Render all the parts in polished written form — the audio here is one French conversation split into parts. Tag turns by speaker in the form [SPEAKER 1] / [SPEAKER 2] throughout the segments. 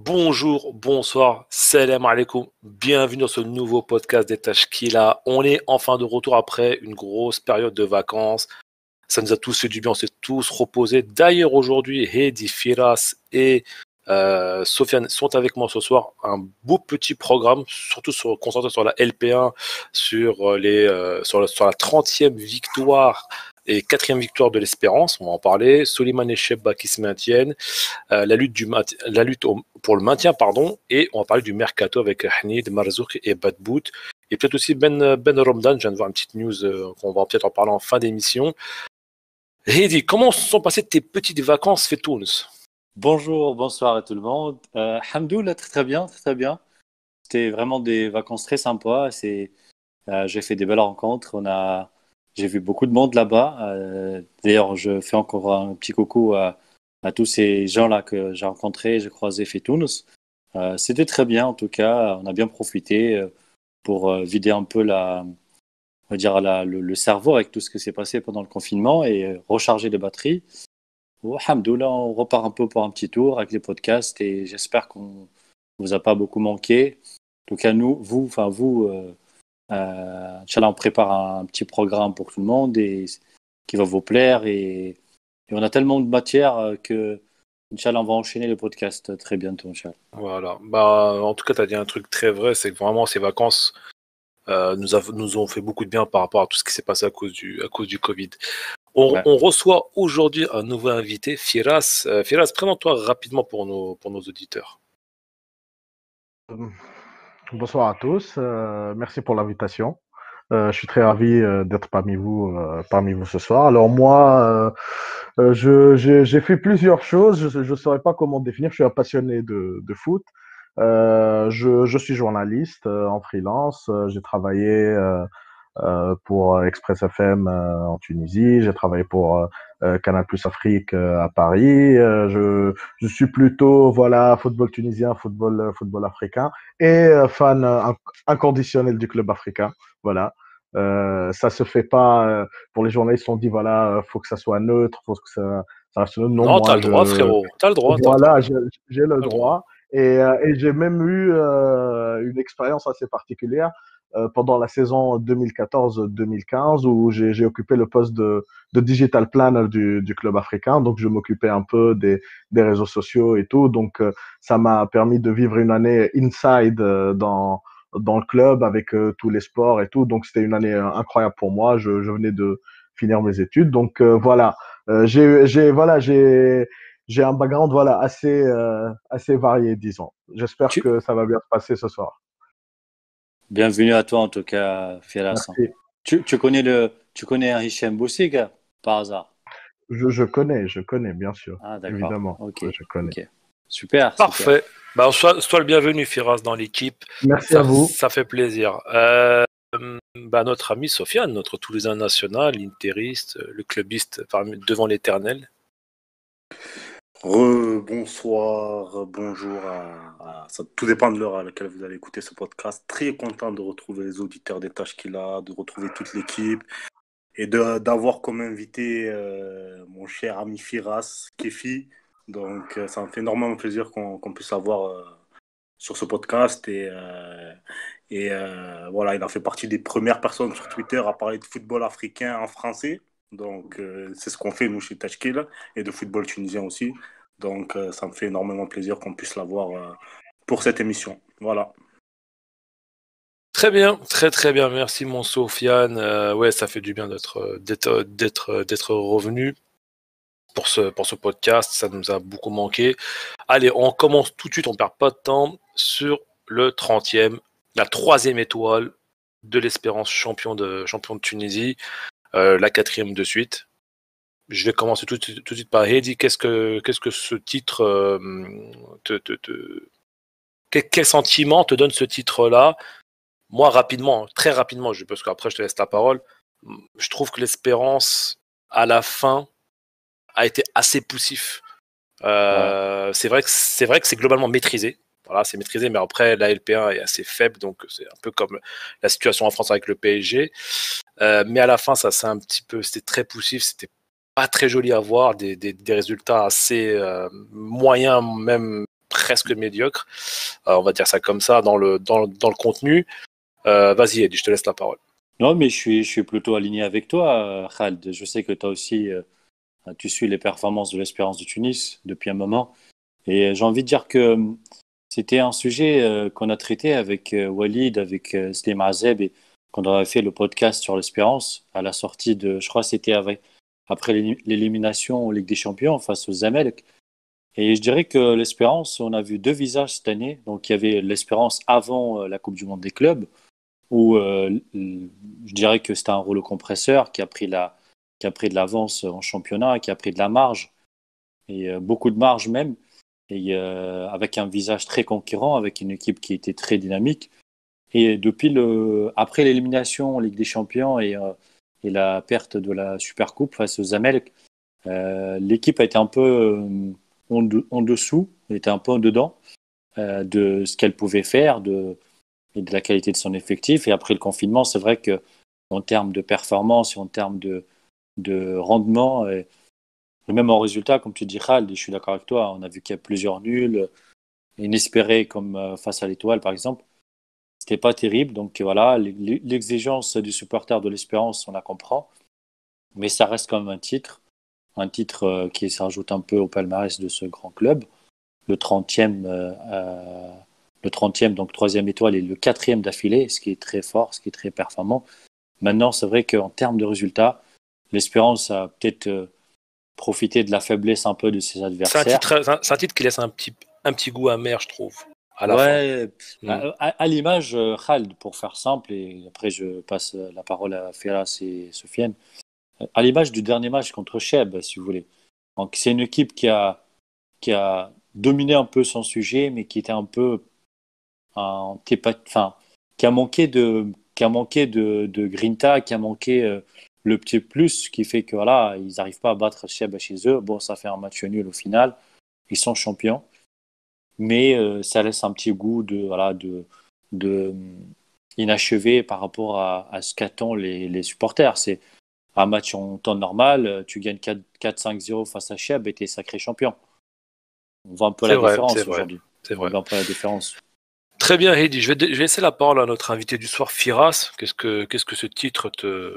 [SPEAKER 1] Bonjour, bonsoir, salam alaikum, bienvenue dans ce nouveau podcast des Tashkila. On est enfin de retour après une grosse période de vacances. Ça nous a tous fait du bien, on s'est tous reposés. D'ailleurs, aujourd'hui, Hedi, Firas et Sofiane sont avec moi ce soir. Un beau petit programme, surtout concentré sur la LP1, sur la 30e victoire et 4e victoire de l'Espérance. On va en parler. Soliman et Chebba qui se maintiennent. La lutte pour le maintien, pardon, et on va parler du mercato avec Hanid, Marzouk et Badbout. Et peut-être aussi Ben Romdan, je viens de voir une petite news qu'on va peut-être en parler en fin d'émission. Heidi, comment se sont passées tes petites vacances fait Tunis?
[SPEAKER 2] Bonjour, bonsoir à tout le monde. Hamdoullah, très très bien, très très bien. C'était vraiment des vacances très sympas. J'ai fait des belles rencontres. J'ai vu beaucoup de monde là-bas. D'ailleurs, je fais encore un petit coucou à tous ces gens-là que j'ai rencontrés, j'ai croisés fait Tunis. C'était très bien en tout cas. On a bien profité pour vider un peu on va dire le cerveau avec tout ce qui s'est passé pendant le confinement et recharger les batteries. Oh, Alhamdoulilah, on repart un peu pour un petit tour avec les podcasts et j'espère qu'on vous a pas beaucoup manqué. En tout cas, vous, Inch'Allah, on prépare un petit programme pour tout le monde et qui va vous plaire et on a tellement de matière que Inch'Allah, on va enchaîner les podcasts très bientôt, Inch'Allah.
[SPEAKER 1] Voilà. Bah, en tout cas, tu as dit un truc très vrai, c'est que vraiment ces vacances nous ont fait beaucoup de bien par rapport à tout ce qui s'est passé à cause du Covid.
[SPEAKER 2] Ouais.
[SPEAKER 1] On reçoit aujourd'hui un nouveau invité, Firas. Firas, présente-toi rapidement pour nos auditeurs.
[SPEAKER 3] Euh, Bonsoir à tous, merci pour l'invitation. Je suis très ravi d'être parmi vous ce soir. Alors moi, j'ai fait plusieurs choses. Je ne saurais pas comment définir. Je suis un passionné de foot. Je suis journaliste en freelance. J'ai travaillé pour Express FM en Tunisie. J'ai travaillé pour Canal Plus Afrique à Paris. Je suis plutôt voilà football tunisien, football africain et fan inconditionnel du club africain. Voilà. Ça se fait pas pour les journalistes. On dit voilà, faut que ça soit neutre, faut que ça reste neutre. Non,
[SPEAKER 1] Non, t'as
[SPEAKER 3] moi
[SPEAKER 1] le droit, frérot. T'as le droit, t'as le droit.
[SPEAKER 3] voilà, j'ai le
[SPEAKER 1] T'as le droit.
[SPEAKER 3] droit. Et j'ai même eu une expérience assez particulière pendant la saison 2014-2015 où j'ai occupé le poste de digital planner du club africain. Donc, je m'occupais un peu des réseaux sociaux et tout. Donc, ça m'a permis de vivre une année inside dans le club avec tous les sports et tout. Donc, c'était une année incroyable pour moi. Je venais de finir mes études. Donc, voilà. Voilà, j'ai un background voilà assez varié, disons. J'espère
[SPEAKER 2] Tu...
[SPEAKER 3] que ça va bien se passer ce soir.
[SPEAKER 2] Bienvenue à toi en tout cas, Firas.
[SPEAKER 3] Merci.
[SPEAKER 2] Tu connais un Hichem Boussiga par hasard?
[SPEAKER 3] Je connais, bien sûr,
[SPEAKER 2] Ah, d'accord.
[SPEAKER 3] évidemment.
[SPEAKER 2] Ok,
[SPEAKER 3] Je connais.
[SPEAKER 2] ok. Super, super.
[SPEAKER 1] Parfait. Bah, sois le bienvenu, Firas, dans l'équipe.
[SPEAKER 3] Merci à vous.
[SPEAKER 1] Ça fait plaisir. Bah, notre ami Sofiane, notre Toulousain national, l'interiste, le clubiste devant l'éternel.
[SPEAKER 4] Bonsoir, bonjour ça, tout dépend de l'heure à laquelle vous allez écouter ce podcast. Très content de retrouver les auditeurs des tâches qu'il a, de retrouver toute l'équipe et d'avoir comme invité mon cher ami Firas, Kefi. Donc ça me fait énormément plaisir qu'on puisse l'avoir sur ce podcast voilà, il a fait partie des premières personnes sur Twitter à parler de football africain en français. Donc, c'est ce qu'on fait, nous, chez Tachkil, et de football tunisien aussi. Donc, ça me fait énormément plaisir qu'on puisse l'avoir pour cette émission. Voilà.
[SPEAKER 1] Très bien, très très bien. Merci, mon Sofiane. Ouais, ça fait du bien d'être revenu pour ce podcast. Ça nous a beaucoup manqué. Allez, on commence tout de suite. On perd pas de temps sur le 30e, la 3e étoile de l'Espérance champion de Tunisie, la 4e de suite. Je vais commencer tout de suite par Heidi. Qu'est-ce que ce titre quel sentiment te donne ce titre-là? Moi, rapidement, très rapidement, parce qu'après je te laisse la parole. Je trouve que l'Espérance, à la fin, a été assez poussif.
[SPEAKER 2] Ouais.
[SPEAKER 1] C'est vrai que c'est globalement maîtrisé. Voilà, c'est maîtrisé, mais après la LP1 est assez faible, donc c'est un peu comme la situation en France avec le PSG. Mais à la fin, ça c'est un petit peu, c'était très poussif, c'était pas très joli à voir, des résultats assez moyens, même presque médiocre. On va dire ça comme ça dans le contenu. Vas-y, Eddie, je te laisse la parole.
[SPEAKER 2] Non, mais je suis plutôt aligné avec toi, Khaled. Je sais que toi aussi, tu suis les performances de l'Espérance de Tunis depuis un moment. Et j'ai envie de dire que c'était un sujet qu'on a traité avec Walid, avec Slim Azeb, et quand on avait fait le podcast sur l'Espérance, à la sortie de, je crois que c'était après l'élimination en Ligue des Champions face aux Zamalek. Et je dirais que l'Espérance, on a vu deux visages cette année. Donc il y avait l'Espérance avant la Coupe du Monde des clubs, où je dirais que c'était un rouleau compresseur qui a pris de l'avance en championnat, qui a pris de la marge, et beaucoup de marge même, et avec un visage très conquérant, avec une équipe qui était très dynamique. Et après l'élimination en Ligue des Champions et la perte de la Supercoupe face aux Zamalek, l'équipe a été un peu en dessous, était un peu en dedans de ce qu'elle pouvait faire, et de la qualité de son effectif. Et après le confinement, c'est vrai que en termes de performance et en termes de rendement, et même en résultat, comme tu dis, Khaled, je suis d'accord avec toi, on a vu qu'il y a plusieurs nuls, inespérés comme face à l'Étoile, par exemple. C'était pas terrible. Donc voilà, l'exigence du supporter de l'Espérance, on la comprend. Mais ça reste quand même un titre qui s'ajoute un peu au palmarès de ce grand club. Le 30e, donc troisième étoile, et le quatrième d'affilée, ce qui est très fort, ce qui est très performant. Maintenant, c'est vrai qu'en termes de résultats, l'Espérance a peut-être profité de la faiblesse un peu de ses adversaires.
[SPEAKER 1] C'est un titre qui laisse un petit goût amer, je trouve, à la fin.
[SPEAKER 2] À l'image, Khaled, pour faire simple, et après je passe la parole à Firas et Sofiane, à l'image du dernier match contre Cheb, si vous voulez. Donc, c'est une équipe qui a dominé un peu son sujet, mais qui était un peu qui a manqué de grinta, qui a manqué le petit plus qui fait que voilà, ils n'arrivent pas à battre Cheb chez eux. Bon, ça fait un match nul au final. Ils sont champions, mais ça laisse un petit goût de inachevé par rapport à ce qu'attendent les supporters. C'est un match en temps normal, tu gagnes 4-5-0 face à Cheb et tu es sacré champion. On voit un peu la différence aujourd'hui.
[SPEAKER 1] C'est vrai.
[SPEAKER 2] On voit un peu la différence.
[SPEAKER 1] Très bien, Heidi. Je vais laisser la parole à notre invité du soir, Firas. Qu'est-ce que ce titre te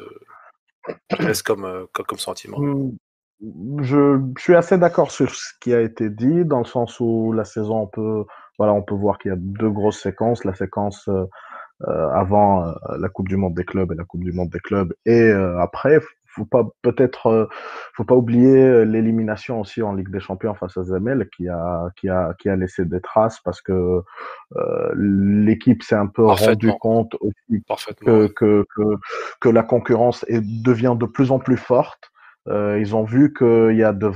[SPEAKER 1] laisse comme sentiment?
[SPEAKER 3] Je suis assez d'accord sur ce qui a été dit, dans le sens où la saison, on peut voir qu'il y a deux grosses séquences. La séquence avant la Coupe du Monde des clubs et la Coupe du Monde des clubs, et après, faut pas oublier l'élimination aussi en Ligue des Champions face à Zamel, qui a laissé des traces, parce que l'équipe s'est un peu rendu compte aussi que la concurrence devient de plus en plus forte. Ils ont vu qu'il y a de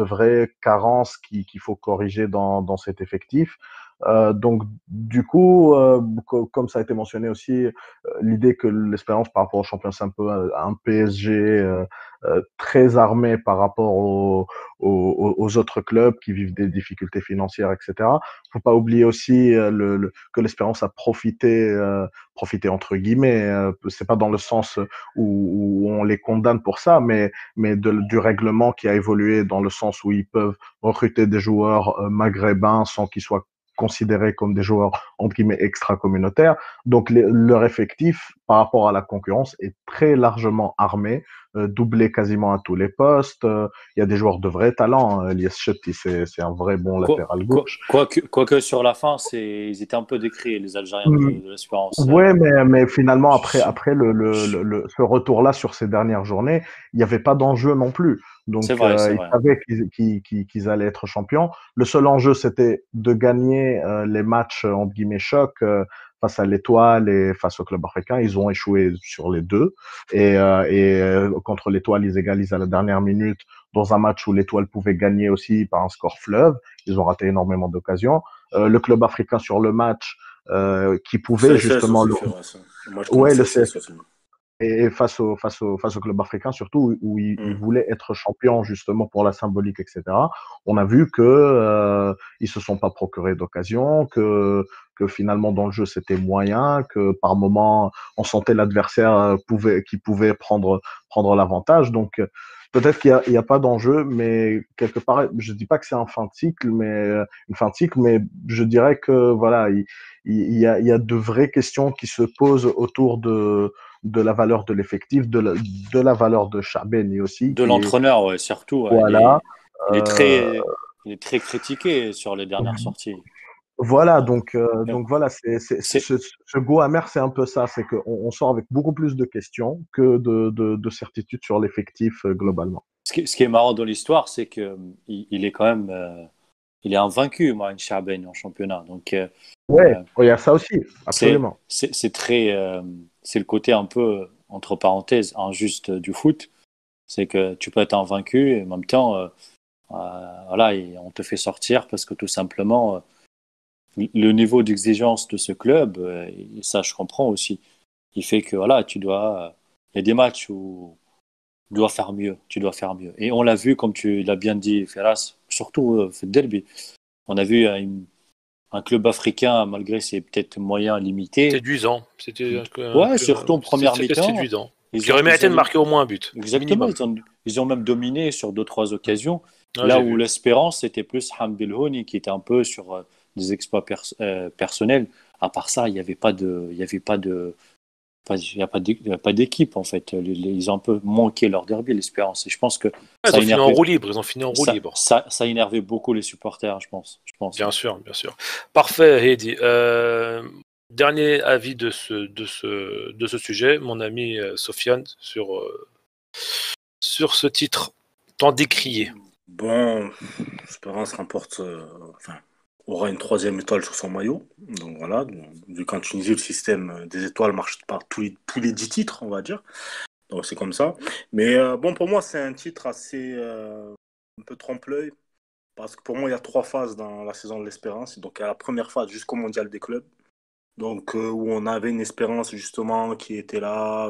[SPEAKER 3] vraies carences qu'il faut corriger dans cet effectif. Donc, du coup, comme ça a été mentionné aussi, l'idée que l'Espérance par rapport aux champions, c'est un peu un PSG très armé par rapport aux autres clubs qui vivent des difficultés financières, etc. Faut pas oublier aussi que l'Espérance a profité entre guillemets. C'est pas dans le sens où on les condamne pour ça, mais du règlement qui a évolué dans le sens où ils peuvent recruter des joueurs maghrébins sans qu'ils soient considérés comme des joueurs entre guillemets extra-communautaires. Donc leur effectif par rapport à la concurrence est très largement armé, doublé quasiment à tous les postes. Il y a des joueurs de vrai talent. Elias Chetti, c'est un vrai bon latéral gauche.
[SPEAKER 2] Quoique sur la fin, ils étaient un peu décriés, les Algériens de l'Espérance.
[SPEAKER 3] Ouais, mais finalement après ce retour-là sur ces dernières journées, il n'y avait pas d'enjeu non plus. Donc
[SPEAKER 2] c'est vrai.
[SPEAKER 3] ils savaient qu'ils allaient être champions. Le seul enjeu, c'était de gagner les matchs entre guillemets choc face à l'Étoile et face au club africain. Ils ont échoué sur les deux. Et contre l'Étoile, ils égalisent à la dernière minute dans un match où l'Étoile pouvait gagner aussi par un score fleuve. Ils ont raté énormément d'occasions. Le club africain sur le match qui pouvait justement
[SPEAKER 4] le CSS.
[SPEAKER 3] Et face au club africain, surtout, où il voulait être champion justement pour la symbolique, etc. On a vu que ils se sont pas procurés d'occasion, que finalement dans le jeu c'était moyen, que par moment on sentait l'adversaire qui pouvait prendre l'avantage. Donc peut-être qu'il y a pas d'enjeu, mais quelque part, je dis pas que c'est un fin de cycle, une fin de cycle, mais je dirais que voilà, il y a de vraies questions qui se posent autour de la valeur de l'effectif, de la valeur de Chabeni aussi,
[SPEAKER 2] De
[SPEAKER 3] qui est
[SPEAKER 2] l'entraîneur, ouais, surtout. Ouais,
[SPEAKER 3] voilà.
[SPEAKER 2] il est
[SPEAKER 3] Euh,
[SPEAKER 2] il est très critiqué sur les dernières sorties.
[SPEAKER 3] Voilà,
[SPEAKER 2] Euh, mais
[SPEAKER 3] donc voilà,
[SPEAKER 2] c'est,
[SPEAKER 3] ce goût amer, c'est un peu ça, c'est qu'on on sort avec beaucoup plus de questions que de certitudes sur l'effectif globalement.
[SPEAKER 2] ce qui est marrant dans l'histoire, c'est que il est quand même, il est invaincu, Marine Chaben, en championnat. Donc,
[SPEAKER 3] Ouais,
[SPEAKER 2] euh,
[SPEAKER 3] il y a ça aussi, absolument.
[SPEAKER 2] c'est très, c'est le côté un peu, entre parenthèses, injuste du foot. C'est que tu peux être invaincu et en même temps, voilà, et on te fait sortir parce que tout simplement, le niveau d'exigence de ce club, et ça je comprends aussi, il fait que voilà, il y a des matchs où tu dois faire mieux, tu dois faire mieux. Et on l'a vu, comme tu l'as bien dit, Ferras, surtout le derby. On a vu un club africain, malgré ses peut-être moyens limités.
[SPEAKER 1] Séduisant.
[SPEAKER 2] Ouais, surtout en première
[SPEAKER 1] C'était
[SPEAKER 2] mi-temps,
[SPEAKER 1] séduisant. Qui aurait mérité
[SPEAKER 2] ils
[SPEAKER 1] de
[SPEAKER 2] ont
[SPEAKER 1] marquer au moins un but,
[SPEAKER 2] exactement,
[SPEAKER 1] minimum.
[SPEAKER 2] ils ont même dominé sur deux, trois occasions.
[SPEAKER 1] Ah,
[SPEAKER 2] Là
[SPEAKER 1] j'ai
[SPEAKER 2] où
[SPEAKER 1] vu.
[SPEAKER 2] l'espérance, c'était plus Hamdil Houni qui était un peu sur des exploits personnels. À part ça, il y avait pas de, il y a pas il y a pas d'équipe en fait. Ils ont un peu manqué leur derby, l'espérance. Et je pense que
[SPEAKER 1] Ah, ils
[SPEAKER 2] ça a
[SPEAKER 1] ont fini en
[SPEAKER 2] énervé,
[SPEAKER 1] roue libre. Ils ont fini en roue libre.
[SPEAKER 2] ça a énervé beaucoup les supporters, je pense.
[SPEAKER 1] Bien sûr, bien sûr. Parfait, Heidi. Dernier avis de ce sujet, mon ami Sofiane, sur ce titre tant décrié.
[SPEAKER 4] Bon, Espérance remporte, enfin, aura une troisième étoile sur son maillot. Donc voilà, vu qu'en Tunisie, le système des étoiles marche par tous les 10 titres, on va dire. Donc c'est comme ça. Mais bon, pour moi, c'est un titre assez un peu trompe-l'œil. Parce que pour moi, il y a trois phases dans la saison de l'Espérance. Donc, il y a la première phase jusqu'au mondial des clubs. Donc, où on avait une Espérance justement qui était là,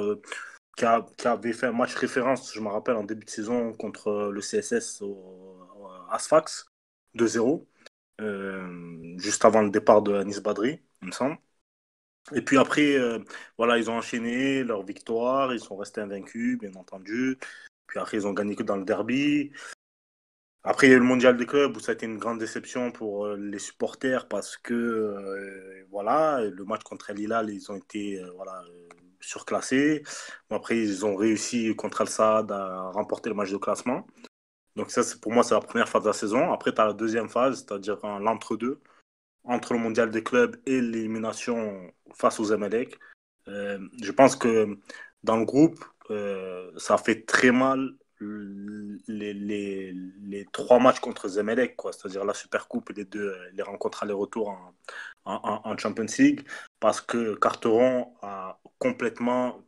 [SPEAKER 4] qui avait fait un match référence, je me rappelle, en début de saison contre le CSS à Sfax, 2-0, juste avant le départ de Anis Badri, il me semble. Et puis après, voilà, ils ont enchaîné leur victoire, ils sont restés invaincus, bien entendu. Puis après, ils ont gagné que dans le derby. Après, il y a eu le mondial des clubs où ça a été une grande déception pour les supporters parce que voilà, le match contre El Hilal, ils ont été voilà, surclassés. Bon, après, ils ont réussi contre Al Sadd à remporter le match de classement. Donc ça, pour moi, c'est la première phase de la saison. Après, tu as la deuxième phase, c'est-à-dire l'entre-deux, entre le mondial des clubs et l'élimination face aux Emelec. Je pense que dans le groupe, ça fait très mal les trois matchs contre Zemelec, quoi, c'est-à-dire la Super Coupe et les rencontres aller-retour en Champions League, parce que Carteron a complètement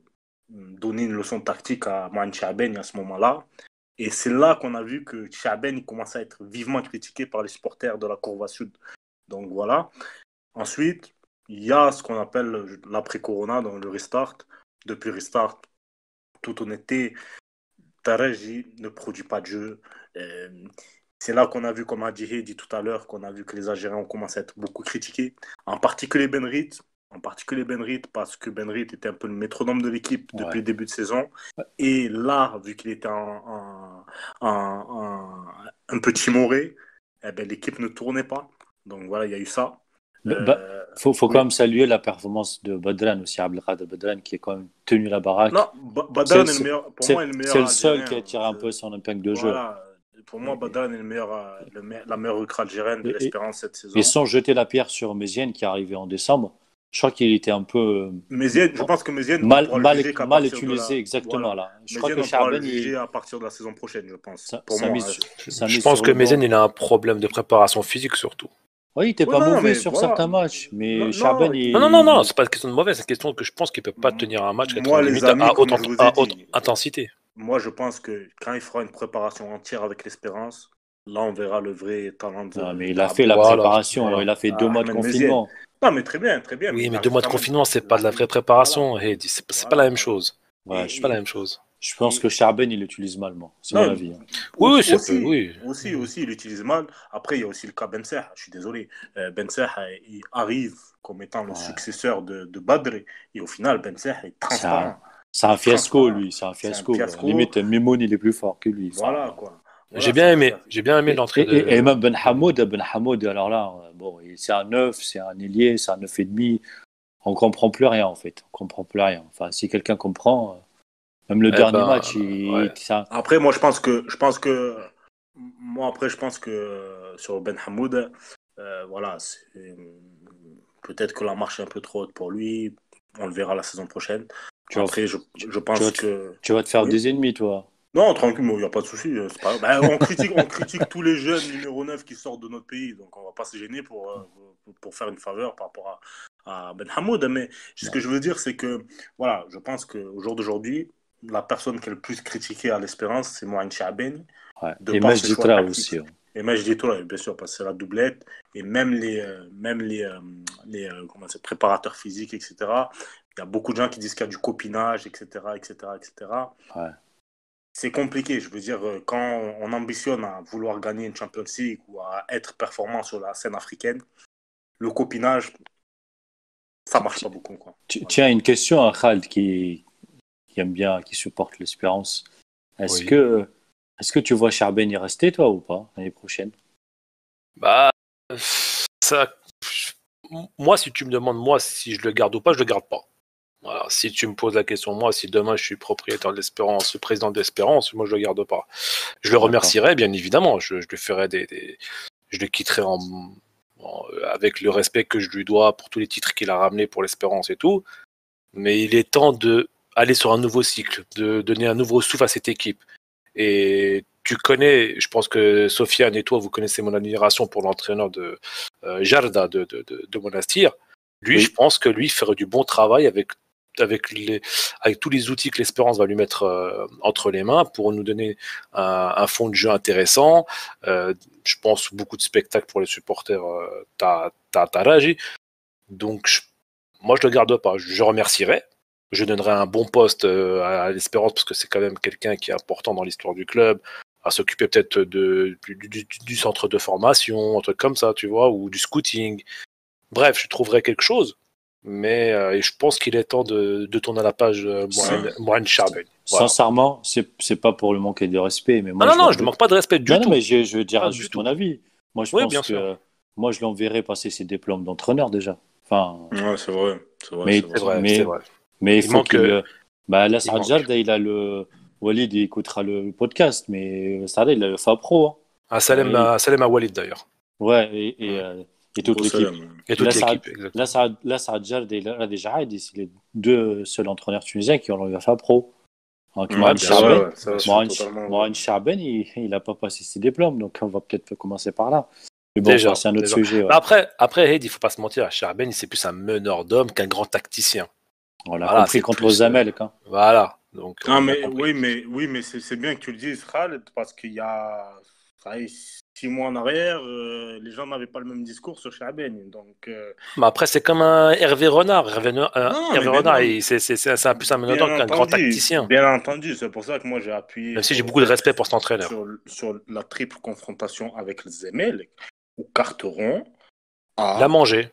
[SPEAKER 4] donné une leçon tactique à Mohamed Chaben à ce moment-là. Et c'est là qu'on a vu que Chaben commençait à être vivement critiqué par les supporters de la Courva Sud. Donc voilà. Ensuite, il y a ce qu'on appelle l'après-Corona, donc le restart. Depuis le restart, toute honnêteté, Tareji ne produit pas de jeu. Euh, c'est là qu'on a vu, comme Adjihé dit tout à l'heure, qu'on a vu que les Algériens ont commencé à être beaucoup critiqués. En particulier Benrit, parce que Benrit était un peu le métronome de l'équipe depuis
[SPEAKER 2] Ouais.
[SPEAKER 4] le début de saison. Et là, vu qu'il était un peu timoré, eh ben, l'équipe ne tournait pas. Donc voilà, il y a eu ça.
[SPEAKER 2] Bah,
[SPEAKER 4] Euh,
[SPEAKER 2] faut quand
[SPEAKER 4] oui.
[SPEAKER 2] même saluer la performance de Badran aussi, Abdelkader Badran, qui a quand même tenu la
[SPEAKER 4] Non,
[SPEAKER 2] baraque.
[SPEAKER 4] Badran est le meilleur, pour moi, est le
[SPEAKER 2] C'est
[SPEAKER 4] meilleur
[SPEAKER 2] le seul qui a
[SPEAKER 4] Algérien.
[SPEAKER 2] tiré un peu son épingle de jeu.
[SPEAKER 4] Voilà, pour moi,
[SPEAKER 2] Et,
[SPEAKER 4] Badran est la meilleure recrue algérienne de
[SPEAKER 2] et,
[SPEAKER 4] l'Espérance cette
[SPEAKER 2] et
[SPEAKER 4] saison.
[SPEAKER 2] sans jeter la pierre sur Mézienne qui est arrivé en décembre, je crois qu'il était un peu
[SPEAKER 4] Je pense que Mézienne, on pourra le juger qu'à
[SPEAKER 2] mal
[SPEAKER 4] partir de
[SPEAKER 2] utilisé
[SPEAKER 4] la.
[SPEAKER 2] exactement
[SPEAKER 4] Voilà.
[SPEAKER 2] là. Je crois
[SPEAKER 4] Mézienne,
[SPEAKER 2] que
[SPEAKER 4] on pourra le
[SPEAKER 2] Chaben,
[SPEAKER 4] juger à partir de la saison prochaine, je pense. Pour
[SPEAKER 2] sa
[SPEAKER 4] moi.
[SPEAKER 2] mise, sa
[SPEAKER 1] Je
[SPEAKER 2] mise
[SPEAKER 1] pense
[SPEAKER 2] sur
[SPEAKER 1] que
[SPEAKER 2] le
[SPEAKER 1] Mézen,
[SPEAKER 2] banc.
[SPEAKER 1] il a un problème de préparation physique surtout.
[SPEAKER 2] Oui, il était
[SPEAKER 4] Oui,
[SPEAKER 2] pas
[SPEAKER 4] non,
[SPEAKER 2] mauvais
[SPEAKER 4] mais
[SPEAKER 2] sur
[SPEAKER 4] voilà.
[SPEAKER 2] certains matchs, mais
[SPEAKER 4] Non,
[SPEAKER 2] Chaben,
[SPEAKER 4] non,
[SPEAKER 1] Non, non, non, non, c'est pas une question de mauvais, c'est une question que je pense qu'il peut pas tenir un match, être en
[SPEAKER 4] moi, les
[SPEAKER 1] limite
[SPEAKER 4] amis, comme je vous ai
[SPEAKER 1] à haute
[SPEAKER 4] dit,
[SPEAKER 1] intensité.
[SPEAKER 4] moi, je pense que quand il fera une préparation entière avec l'Espérance, là, on verra le vrai talent
[SPEAKER 2] non, mais il a fait la
[SPEAKER 4] d'Abdelkader
[SPEAKER 1] Voilà,
[SPEAKER 2] préparation,
[SPEAKER 1] voilà.
[SPEAKER 2] il a fait 2 mois de
[SPEAKER 4] Ahmed Mézienne.
[SPEAKER 2] confinement.
[SPEAKER 4] Non, mais très bien, mais
[SPEAKER 1] Oui,
[SPEAKER 4] il
[SPEAKER 1] mais
[SPEAKER 4] arrive
[SPEAKER 1] 2 mois de
[SPEAKER 4] quand même.
[SPEAKER 1] confinement, c'est pas de la vraie
[SPEAKER 4] Voilà,
[SPEAKER 1] préparation, Heidi. C'est pas la
[SPEAKER 4] voilà,
[SPEAKER 1] même
[SPEAKER 4] voilà.
[SPEAKER 1] chose.
[SPEAKER 2] Ouais,
[SPEAKER 1] C'est pas la
[SPEAKER 4] Et,
[SPEAKER 1] même chose.
[SPEAKER 2] je pense que
[SPEAKER 4] et,
[SPEAKER 2] Chaben, il l'utilise mal, moi. C'est mon
[SPEAKER 4] non,
[SPEAKER 2] avis. Hein.
[SPEAKER 1] Oui, oui, ça peut, oui.
[SPEAKER 4] aussi, il utilise mal. Après, il y a aussi le cas Ben Seah, je suis désolé. Ben Seah, il arrive comme étant le
[SPEAKER 2] Ouais.
[SPEAKER 4] successeur de Badr, et au final, Ben Seah est
[SPEAKER 2] C'est un,
[SPEAKER 4] transparent.
[SPEAKER 2] C'est un fiasco,
[SPEAKER 4] Franchement,
[SPEAKER 2] lui. C'est un
[SPEAKER 4] c'est un
[SPEAKER 2] fiasco.
[SPEAKER 4] fiasco.
[SPEAKER 2] Limite, Mimoun, il est plus fort que lui. Enfin,
[SPEAKER 4] Voilà, quoi. Voilà,
[SPEAKER 1] J'ai bien aimé l'entrée
[SPEAKER 2] et
[SPEAKER 1] de.
[SPEAKER 2] même Ben Hamoud, alors là, bon, c'est un 9, c'est un ailier, c'est un 9 et demi. On comprend plus rien, en fait. On comprend plus rien. Enfin, si quelqu'un comprend, même le
[SPEAKER 1] Eh
[SPEAKER 2] dernier
[SPEAKER 1] ben,
[SPEAKER 2] match,
[SPEAKER 1] ouais.
[SPEAKER 4] Après, moi, je pense que sur Ben Hamoud, voilà, peut-être que la marche est un peu trop haute pour lui. On le verra la saison prochaine.
[SPEAKER 2] Tu vas,
[SPEAKER 4] Après,
[SPEAKER 2] tu,
[SPEAKER 4] je
[SPEAKER 2] tu vas
[SPEAKER 4] pense
[SPEAKER 2] te,
[SPEAKER 4] que.
[SPEAKER 2] tu vas te faire
[SPEAKER 4] Oui.
[SPEAKER 2] des ennemis, toi.
[SPEAKER 4] Non, tranquille, il n'y a pas de souci. C'est pas... Ben, on critique tous les jeunes numéro 9 qui sortent de notre pays. Donc, on ne va pas se gêner pour faire une faveur par rapport à Ben Hamoud. Mais ce que je veux dire, c'est que, voilà, je pense qu'au jour d'aujourd'hui, la personne qui est le plus critiquée à l'Espérance, c'est Mohamed Chaben,
[SPEAKER 2] Ouais.
[SPEAKER 4] de
[SPEAKER 2] Et
[SPEAKER 4] par
[SPEAKER 2] Mej
[SPEAKER 4] ses choix
[SPEAKER 2] Ditra
[SPEAKER 4] tactiques.
[SPEAKER 2] aussi.
[SPEAKER 4] Et Mej Ditola, bien sûr, parce que c'est la doublette. Et même comment c'est, préparateurs physiques, etc. Il y a beaucoup de gens qui disent qu'il y a du copinage, etc., etc., etc.
[SPEAKER 2] Ouais.
[SPEAKER 4] C'est compliqué. Je veux dire, quand on ambitionne à vouloir gagner une Champions League ou à être performant sur la scène africaine, le copinage, ça marche pas beaucoup, quoi. Voilà.
[SPEAKER 2] Tiens, une question à Khaled qui aime bien, qui supporte l'Espérance. Est-ce
[SPEAKER 1] Oui.
[SPEAKER 2] que, est-ce que tu vois Charben y rester, toi, ou pas, l'année prochaine?
[SPEAKER 1] Bah, ça. Moi, si tu me demandes, moi, si je le garde ou pas, je le garde pas. Voilà. Si tu me poses la question, moi, si demain je suis propriétaire de l'Espérance, président de l'Espérance, moi, je le garde pas. Je le
[SPEAKER 2] D'accord.
[SPEAKER 1] remercierai, bien évidemment. Je lui ferai je le quitterai avec le respect que je lui dois pour tous les titres qu'il a ramenés pour l'Espérance et tout. Mais il est temps de aller sur un nouveau cycle, de donner un nouveau souffle à cette équipe. Et tu connais, je pense que Sofiane et toi, vous connaissez mon admiration pour l'entraîneur de Jarda de Monastir. Lui, je
[SPEAKER 2] Oui.
[SPEAKER 1] pense que lui ferait du bon travail avec tous les outils que l'Espérance va lui mettre entre les mains pour nous donner un fond de jeu intéressant. Je pense beaucoup de spectacles pour les supporters Taraji. Donc, moi, je le garde pas. Je remercierai. Je donnerai un bon poste à l'Espérance parce que c'est quand même quelqu'un qui est important dans l'histoire du club, à s'occuper peut-être du centre de formation, un truc comme ça, tu vois, ou du scouting. Bref, je trouverai quelque chose, mais et je pense qu'il est temps de tourner la page Mohamed Charben. Voilà.
[SPEAKER 2] Sincèrement, c'est pas pour le manquer de respect, mais moi,
[SPEAKER 1] Non, non, non, je ne manque pas de respect du
[SPEAKER 2] Non,
[SPEAKER 1] tout.
[SPEAKER 2] mais je veux dire
[SPEAKER 1] Pas du
[SPEAKER 2] juste
[SPEAKER 1] tout.
[SPEAKER 2] mon avis. Moi, je
[SPEAKER 1] Oui,
[SPEAKER 2] pense
[SPEAKER 1] bien
[SPEAKER 2] que
[SPEAKER 1] sûr.
[SPEAKER 2] moi, je l'enverrai passer ses diplômes d'entraîneur déjà. Enfin,
[SPEAKER 4] Ouais, c'est vrai. C'est vrai,
[SPEAKER 2] mais,
[SPEAKER 4] c'est
[SPEAKER 1] C'est
[SPEAKER 4] vrai.
[SPEAKER 1] vrai, c'est
[SPEAKER 2] mais,
[SPEAKER 1] vrai.
[SPEAKER 2] mais il
[SPEAKER 1] Il
[SPEAKER 2] faut
[SPEAKER 1] manque.
[SPEAKER 2] qu'il. Bah, là,
[SPEAKER 1] Il
[SPEAKER 2] Saad
[SPEAKER 1] manque.
[SPEAKER 2] Jarda, il a le. Walid, il écoutera le podcast, mais Saad, il a le FAPRO. Hein.
[SPEAKER 1] Un Salem à Walid d'ailleurs.
[SPEAKER 2] Ouais, et toute
[SPEAKER 4] Beau
[SPEAKER 2] l'équipe.
[SPEAKER 4] salam.
[SPEAKER 1] Et toute l'équipe, exactement.
[SPEAKER 2] Saad Jarda, il a déjà aidé. C'est les deux seuls entraîneurs tunisiens qui ont le FAPRO. Donc,
[SPEAKER 1] Ouais,
[SPEAKER 2] Mohamed
[SPEAKER 1] bien
[SPEAKER 4] C'est vrai,
[SPEAKER 1] sûr.
[SPEAKER 2] Charben,
[SPEAKER 4] ouais. Ça,
[SPEAKER 1] Bien
[SPEAKER 4] je
[SPEAKER 1] sûr.
[SPEAKER 4] suis totalement.
[SPEAKER 2] Mohamed Charben, il n'a pas passé ses diplômes, donc on va peut-être commencer par là. Mais bon,
[SPEAKER 1] Déjà,
[SPEAKER 2] enfin, c'est un autre
[SPEAKER 1] déjà.
[SPEAKER 2] sujet.
[SPEAKER 1] Mais
[SPEAKER 2] Ouais.
[SPEAKER 1] après, Heyd, il faut pas se mentir, Charben, c'est plus un meneur d'hommes qu'un grand tacticien.
[SPEAKER 2] On l'a
[SPEAKER 1] Voilà,
[SPEAKER 2] compris
[SPEAKER 1] c'est
[SPEAKER 2] contre
[SPEAKER 1] plus.
[SPEAKER 2] Zamelk. Hein.
[SPEAKER 1] Voilà, donc
[SPEAKER 4] Ah,
[SPEAKER 1] on a
[SPEAKER 4] mais
[SPEAKER 1] compris.
[SPEAKER 4] oui, mais c'est bien que tu le dises, Khaled, parce qu'il y a ça y est, 6 mois en arrière, les gens n'avaient pas le même discours sur Chaben. Donc,
[SPEAKER 1] Mais après, c'est comme un Hervé Renard.
[SPEAKER 4] non, mais
[SPEAKER 1] Hervé
[SPEAKER 4] bien,
[SPEAKER 1] Renard,
[SPEAKER 4] non,
[SPEAKER 1] c'est un plus un meneur
[SPEAKER 4] bien
[SPEAKER 1] d'hommes qu'un grand
[SPEAKER 4] entendu,
[SPEAKER 1] tacticien.
[SPEAKER 4] bien entendu. C'est pour ça que moi j'ai appuyé
[SPEAKER 1] Même si j'ai
[SPEAKER 4] sur le
[SPEAKER 1] beaucoup de
[SPEAKER 4] fait
[SPEAKER 1] respect pour cet entraîneur.
[SPEAKER 4] sur la triple confrontation avec le Zemel, où Carteron
[SPEAKER 1] Il a
[SPEAKER 4] a.
[SPEAKER 1] mangé.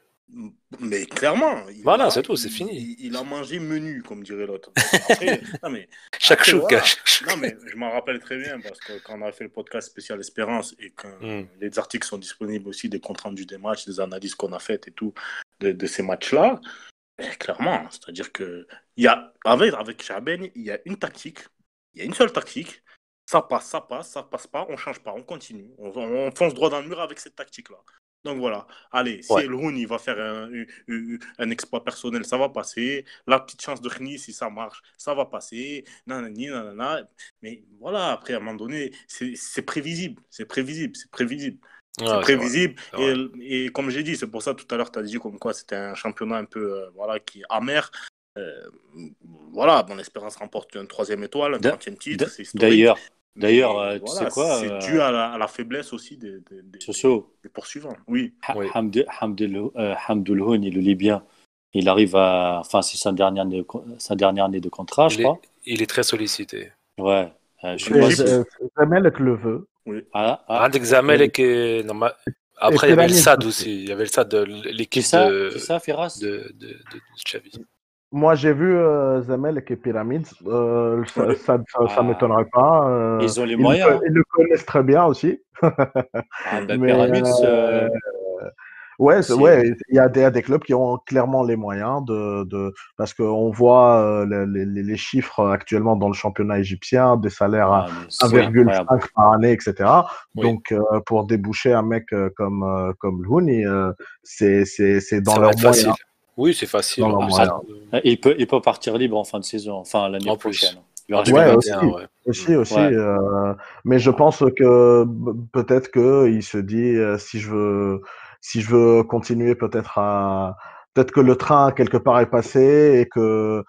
[SPEAKER 4] Mais clairement,
[SPEAKER 1] Voilà, c'est tout, c'est fini.
[SPEAKER 4] il a mangé menu, comme dirait l'autre. Donc, après, non, mais,
[SPEAKER 1] Chaque
[SPEAKER 4] après,
[SPEAKER 1] chouk.
[SPEAKER 4] voilà. Non, mais je m'en rappelle très bien parce que quand on a fait le podcast spécial Espérance et que
[SPEAKER 1] Hmm.
[SPEAKER 4] les articles sont disponibles aussi, des comptes rendus des matchs, des analyses qu'on a faites et tout, de ces matchs-là, clairement, c'est-à-dire que avec Chaben, il y a une tactique, il y a une seule tactique. Ça passe pas, on change pas, on continue. On fonce droit dans le mur avec cette tactique-là. Donc voilà, allez, si
[SPEAKER 1] Ouais.
[SPEAKER 4] El Houni va faire un exploit personnel, ça va passer. La petite chance de Khni, si ça marche, ça va passer. Nanani, nanana. Mais voilà, après, à un moment donné, c'est prévisible. C'est prévisible. C'est prévisible. C'est
[SPEAKER 1] Ouais, c'est vrai.
[SPEAKER 4] prévisible.
[SPEAKER 1] C'est vrai.
[SPEAKER 4] Et comme j'ai dit, c'est pour ça tout à l'heure, tu as dit comme quoi c'était un championnat un peu voilà, qui est amer. Euh, voilà, bon, l'Espérance remporte une 3e étoile, un 30e titre, c'est historique.
[SPEAKER 2] D'ailleurs,
[SPEAKER 4] Mais
[SPEAKER 2] tu sais
[SPEAKER 4] voilà,
[SPEAKER 2] quoi,
[SPEAKER 4] c'est dû à la faiblesse aussi
[SPEAKER 2] Soso,
[SPEAKER 4] des poursuivants. Oui.
[SPEAKER 1] Oui.
[SPEAKER 2] Hamdoul Houni, le Libyen, il arrive à. Enfin, c'est sa dernière année de contrat, je crois.
[SPEAKER 1] Il est très sollicité.
[SPEAKER 2] Ouais. Je sais
[SPEAKER 3] C'est
[SPEAKER 2] pas
[SPEAKER 4] L'Égypte,
[SPEAKER 2] si.
[SPEAKER 3] Zamelek le veut.
[SPEAKER 4] oui.
[SPEAKER 1] عندك
[SPEAKER 3] Et,
[SPEAKER 1] Zamalek
[SPEAKER 3] et
[SPEAKER 1] après il y avait le
[SPEAKER 3] Pyramide
[SPEAKER 1] SAD
[SPEAKER 3] aussi.
[SPEAKER 1] aussi, il y avait le SAD de
[SPEAKER 2] Qui
[SPEAKER 1] l'équipe
[SPEAKER 2] ça? Qui ça, Ferraz?
[SPEAKER 1] de Xavi.
[SPEAKER 3] Moi, j'ai vu Zamalek et Pyramids. Ça
[SPEAKER 4] Oui.
[SPEAKER 3] ça m'étonnerait pas.
[SPEAKER 2] Ils ont les
[SPEAKER 3] Ils
[SPEAKER 2] moyens.
[SPEAKER 3] ils le connaissent très bien aussi.
[SPEAKER 2] Ben
[SPEAKER 3] Mais
[SPEAKER 2] Pyramids,
[SPEAKER 3] ouais,
[SPEAKER 2] c'est.
[SPEAKER 3] il y a des clubs qui ont clairement les moyens parce qu'on voit les chiffres actuellement dans le championnat égyptien, des salaires à
[SPEAKER 2] Mais c'est
[SPEAKER 1] Oui,
[SPEAKER 2] incroyable.
[SPEAKER 3] 1,5 par année, etc.
[SPEAKER 1] oui.
[SPEAKER 3] Donc, pour déboucher un mec comme Louni, c'est dans
[SPEAKER 1] Ça va
[SPEAKER 3] leurs
[SPEAKER 1] être
[SPEAKER 3] moyens.
[SPEAKER 1] facile. Oui, c'est facile.
[SPEAKER 3] Dans
[SPEAKER 1] En
[SPEAKER 3] leurs
[SPEAKER 1] plus,
[SPEAKER 3] moyens.
[SPEAKER 2] Il peut partir libre en fin de saison, enfin l'année
[SPEAKER 1] en
[SPEAKER 2] prochaine.
[SPEAKER 1] plus.
[SPEAKER 2] Il lui
[SPEAKER 1] En
[SPEAKER 2] reste que
[SPEAKER 3] Ouais,
[SPEAKER 2] 21
[SPEAKER 1] 2021,
[SPEAKER 2] ans.
[SPEAKER 3] aussi,
[SPEAKER 1] ouais.
[SPEAKER 3] aussi, aussi.
[SPEAKER 2] Ouais.
[SPEAKER 3] Mais je pense que peut-être que il se dit si je veux continuer peut-être que le train quelque part est passé et que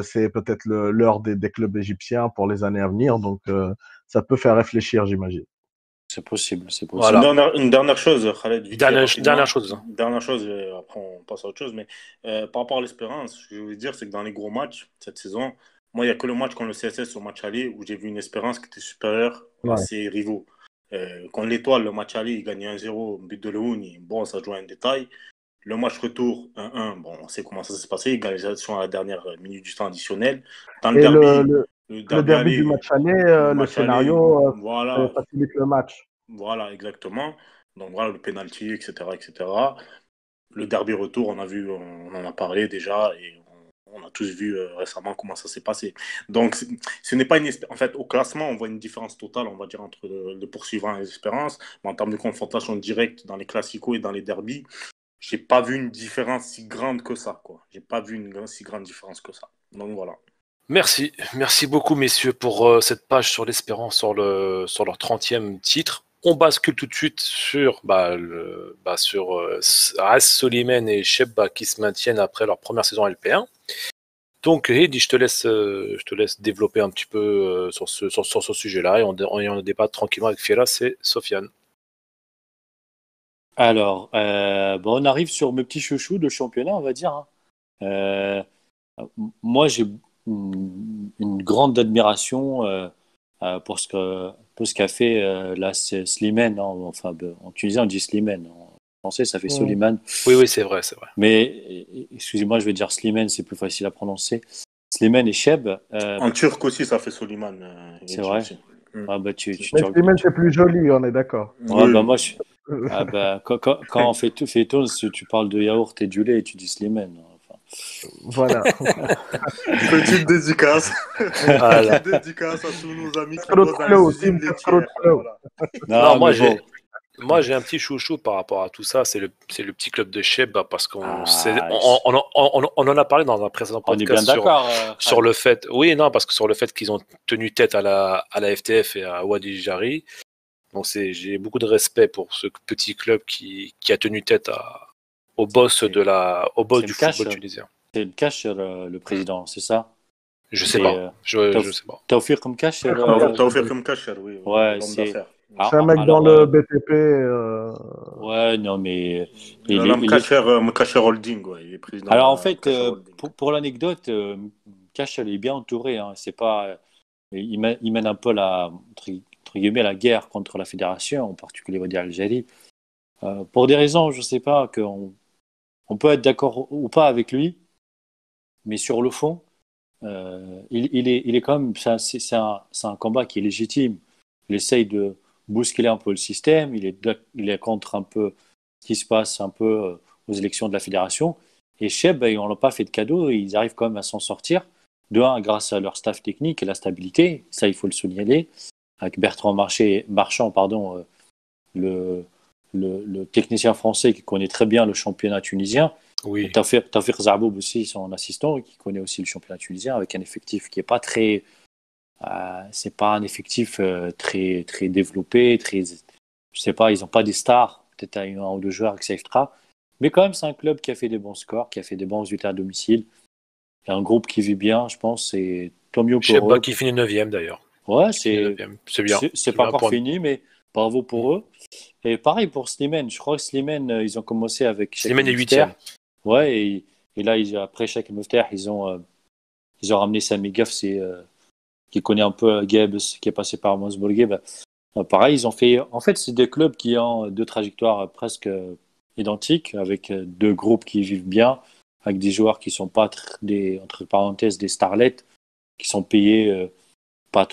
[SPEAKER 3] c'est peut-être l'heure des clubs égyptiens pour les années à venir. Donc ça peut faire réfléchir, j'imagine.
[SPEAKER 2] C'est possible, c'est possible.
[SPEAKER 1] Voilà.
[SPEAKER 4] Une dernière chose, Khaled, vite fait,
[SPEAKER 1] Dernière
[SPEAKER 4] rapidement.
[SPEAKER 1] chose.
[SPEAKER 4] Dernière chose, et après on passe à autre chose. Mais par rapport à l'espérance, ce que je veux dire, c'est que dans les gros matchs cette saison, moi, il n'y a que le match contre le CSS au match aller où j'ai vu une espérance qui était supérieure à
[SPEAKER 3] Ouais.
[SPEAKER 4] ses rivaux. Contre l'Étoile, le match aller, il gagnait 1-0, but de Leouni. Bon, ça joue à un détail. Le match retour, 1-1, bon, on sait comment ça s'est passé. Égalisation à la dernière minute du temps additionnel. Dans
[SPEAKER 3] Et
[SPEAKER 4] le
[SPEAKER 3] le
[SPEAKER 4] derby
[SPEAKER 3] derby du
[SPEAKER 4] aller,
[SPEAKER 3] match aller,
[SPEAKER 4] le
[SPEAKER 3] le
[SPEAKER 4] match aller,
[SPEAKER 3] scénario
[SPEAKER 4] voilà,
[SPEAKER 3] facilite le match.
[SPEAKER 4] voilà, exactement. Donc voilà, le penalty, etc., etc. Le derby retour, on a vu, on en a parlé déjà et on a tous vu récemment comment ça s'est passé. Donc ce n'est pas en fait, au classement, on voit une différence totale, on va dire, entre le poursuivant et l'espérance. Mais en termes de confrontation directe dans les classicos et dans les derbys, j'ai pas vu une différence si grande que ça, quoi. J'ai pas vu une si grande différence que ça. Donc voilà.
[SPEAKER 1] Merci. Merci beaucoup, messieurs, pour cette page sur l'Espérance, sur leur 30e titre. On bascule tout de suite sur, sur Ras Solimen et Chebba qui se maintiennent après leur première saison LP1. Donc, Heidi, je te laisse développer un petit peu sur ce sujet-là et on débat tranquillement avec Firas et Sofiane.
[SPEAKER 2] Alors, on arrive sur mes petits chouchous de championnat, on va dire. Hein. Euh, Moi, j'ai une grande admiration pour ce qu'a fait là, c'est Slimane. Hein. Enfin, en tunisien, on dit Slimane. En français, ça fait
[SPEAKER 3] Mm.
[SPEAKER 2] Soliman.
[SPEAKER 1] Oui, oui, c'est vrai, c'est vrai.
[SPEAKER 2] Mais, excusez-moi, je vais dire Slimane, c'est plus facile à prononcer. Slimane et Cheb,
[SPEAKER 4] En turc aussi, ça fait Soliman,
[SPEAKER 2] c'est
[SPEAKER 4] Edji
[SPEAKER 2] vrai.
[SPEAKER 4] aussi. Mm.
[SPEAKER 2] Ah,
[SPEAKER 3] Mais Slimane, c'est plus joli, on est d'accord.
[SPEAKER 2] Ouais,
[SPEAKER 4] Oui,
[SPEAKER 2] moi,
[SPEAKER 4] oui.
[SPEAKER 2] quand on fait tout, tu parles de yaourt et du lait et tu dis Slimane. Enfin,
[SPEAKER 3] Voilà.
[SPEAKER 4] Petite dédicace.
[SPEAKER 1] Voilà.
[SPEAKER 4] Petite dédicace à tous nos amis qui
[SPEAKER 3] Fruit
[SPEAKER 4] bossent dans les
[SPEAKER 3] Flow,
[SPEAKER 4] usines
[SPEAKER 3] Team Fruit
[SPEAKER 4] laitières.
[SPEAKER 3] Flow.
[SPEAKER 4] Voilà.
[SPEAKER 1] Non,
[SPEAKER 2] non, mais bon.
[SPEAKER 1] moi j'ai un petit chouchou par rapport à tout ça, c'est le petit club de Chebba parce
[SPEAKER 2] Ah,
[SPEAKER 1] on en a parlé dans un précédent
[SPEAKER 2] on est bien
[SPEAKER 1] podcast
[SPEAKER 2] d'accord,
[SPEAKER 1] sur
[SPEAKER 2] Khaled.
[SPEAKER 1] le fait, oui, non, parce que sur le fait qu'ils ont tenu tête à la FTF et à Wadi Jari. Donc j'ai beaucoup de respect pour ce petit club qui a tenu tête
[SPEAKER 2] C'est
[SPEAKER 1] au boss
[SPEAKER 2] c'est
[SPEAKER 1] du
[SPEAKER 2] une cache,
[SPEAKER 1] football tunisien.
[SPEAKER 2] c'est une cache sur le président, c'est ça?
[SPEAKER 1] Je sais
[SPEAKER 2] C'est
[SPEAKER 1] pas, je
[SPEAKER 2] Taouf-
[SPEAKER 1] sais pas.
[SPEAKER 2] Taoufik Mkash, c'est
[SPEAKER 4] Taoufik Mkacher, oui,
[SPEAKER 2] ouais,
[SPEAKER 4] l'homme
[SPEAKER 2] c'est.
[SPEAKER 4] d'affaires.
[SPEAKER 3] C'est un mec dans
[SPEAKER 2] Alors,
[SPEAKER 3] le BTP.
[SPEAKER 2] ouais, non, mais
[SPEAKER 4] Le
[SPEAKER 2] il est.
[SPEAKER 4] Mkacher Holding, ouais, il est président de
[SPEAKER 2] Alors, en
[SPEAKER 4] la
[SPEAKER 2] fait,
[SPEAKER 4] Mkacher Holding.
[SPEAKER 2] pour l'anecdote, Mkash, elle est bien entouré. Hein. C'est pas, il mène un peu entre guillemets, la guerre contre la fédération, en particulier Wadi Al-Jali. Pour des raisons, je sais pas, on peut être d'accord ou pas avec lui, mais sur le fond, il est quand même, c'est un combat qui est légitime. Il essaye de bousculer un peu le système, il est contre un peu ce qui se passe un peu aux élections de la fédération. Et Cheb, ben, on l'a pas fait de cadeau, ils arrivent quand même à s'en sortir. De un, grâce à leur staff technique et la stabilité, ça il faut le souligner, avec Bertrand Marchand, pardon, le, le technicien français qui connaît très bien le championnat tunisien. Et
[SPEAKER 1] Oui,
[SPEAKER 2] Tafir Zarboub aussi, son assistant, qui connaît aussi le championnat tunisien, avec un effectif qui n'est pas très. C'est pas un effectif très, très développé, très. Je sais pas, ils n'ont pas des stars, peut-être un ou deux joueurs, etc. Mais quand même, c'est un club qui a fait des bons scores, qui a fait des bons résultats à domicile. Il y a un groupe qui vit bien, je pense, c'est tant mieux pour
[SPEAKER 1] Chebba
[SPEAKER 2] eux.
[SPEAKER 1] qui finit 9e d'ailleurs.
[SPEAKER 2] Ouais,
[SPEAKER 1] Qui finit 9e. C'est bien.
[SPEAKER 2] c'est
[SPEAKER 1] C'est
[SPEAKER 2] pas
[SPEAKER 1] bien
[SPEAKER 2] encore
[SPEAKER 1] pour nous.
[SPEAKER 2] fini, mais bravo pour eux. Et pareil pour Slimane. Je crois que Slimane, ils ont commencé avec Cheikh
[SPEAKER 1] Slimane est
[SPEAKER 2] Mufter.
[SPEAKER 1] 8e.
[SPEAKER 2] Ouais, et là, après Cheikh Mufter, ils ont ramené Sami Gaf, qui connaît un peu Gibbs, qui est passé par Monsbourg. Pareil, ils ont fait. En fait, c'est des clubs qui ont deux trajectoires presque identiques, avec deux groupes qui vivent bien, avec des joueurs qui sont pas entre parenthèses des starlets, qui sont payés pas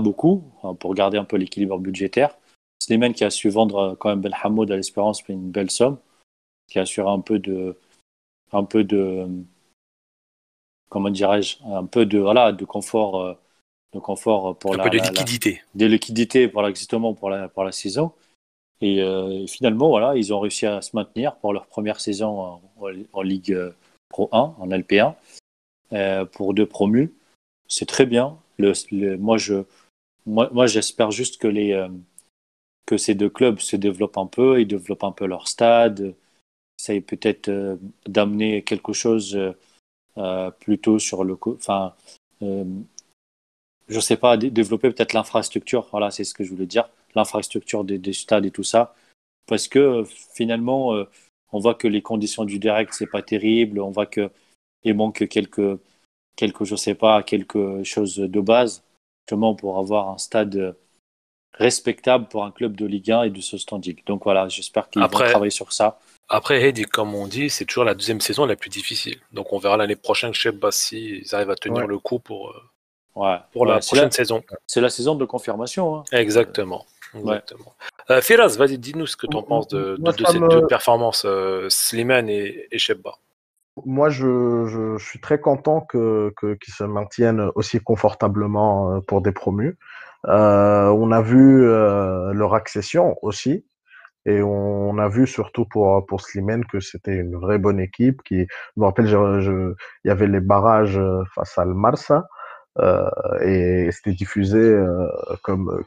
[SPEAKER 2] beaucoup, hein, pour garder un peu l'équilibre budgétaire. Slimane qui a su vendre quand même Ben Hamoud à l'Espérance pour une belle somme, qui a assuré un peu de comment dirais-je, un peu de confort, pour
[SPEAKER 1] Un peu de liquidité.
[SPEAKER 2] des liquidités exactement pour la saison. Et finalement, voilà, ils ont réussi à se maintenir pour leur première saison en Ligue Pro 1, en LP1, pour 2 promus. C'est très bien. Moi, j'espère juste que ces 2 clubs se développent un peu, ils développent un peu leur stade, essayent peut-être d'amener quelque chose plutôt sur enfin, je sais pas, développer peut-être l'infrastructure. Voilà, c'est ce que je voulais dire, l'infrastructure des stades et tout ça, parce que finalement, on voit que les conditions du direct c'est pas terrible, on voit que il manque je sais pas, quelque chose de base, justement pour avoir un stade respectable pour un club de Ligue 1 et de ce standing. Donc voilà, j'espère qu'ils vont travailler sur ça.
[SPEAKER 1] Après, Heidi, comme on dit, c'est toujours la deuxième saison la plus difficile. Donc on verra l'année prochaine, je sais pas s'ils arrivent à tenir le coup pour la prochaine saison.
[SPEAKER 2] C'est la saison de confirmation. Hein.
[SPEAKER 1] Exactement. Firas, vas-y, dis-nous ce que tu en penses de ces 2 performances, Slimane et Chebba.
[SPEAKER 3] Moi, je suis très content qu'ils se maintiennent aussi confortablement pour des promus. On a vu leur accession aussi. Et on a vu surtout pour Slimane que c'était une vraie bonne équipe. Je me rappelle, il y avait les barrages face à Marsa. Et c'était diffusé comme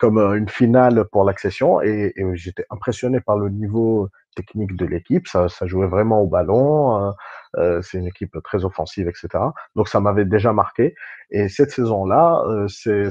[SPEAKER 3] une finale pour l'accession et j'étais impressionné par le niveau technique de l'équipe, ça jouait vraiment au ballon, c'est une équipe très offensive, etc. Donc ça m'avait déjà marqué et cette saison-là, c'est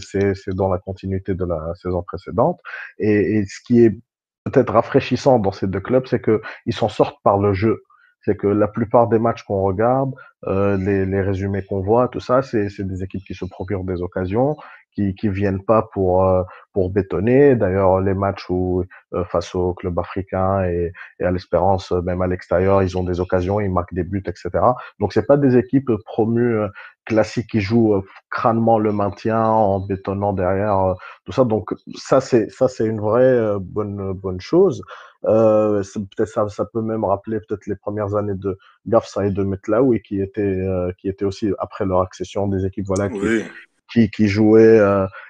[SPEAKER 3] dans la continuité de la saison précédente et ce qui est peut-être rafraîchissant dans ces 2 clubs, c'est que ils s'en sortent par le jeu. C'est que la plupart des matchs qu'on regarde, les résumés qu'on voit, tout ça, c'est des équipes qui se procurent des occasions, qui viennent pas pour bétonner. D'ailleurs, les matchs où face au club africain et à l'Espérance, même à l'extérieur, ils ont des occasions, ils marquent des buts, etc. Donc c'est pas des équipes promues classiques qui jouent crânement le maintien en bétonnant derrière tout ça. Donc ça c'est une vraie bonne chose. Peut-être ça peut même rappeler peut-être les premières années de Gafsa et de Metlaoui qui étaient aussi après leur accession des équipes qui jouaient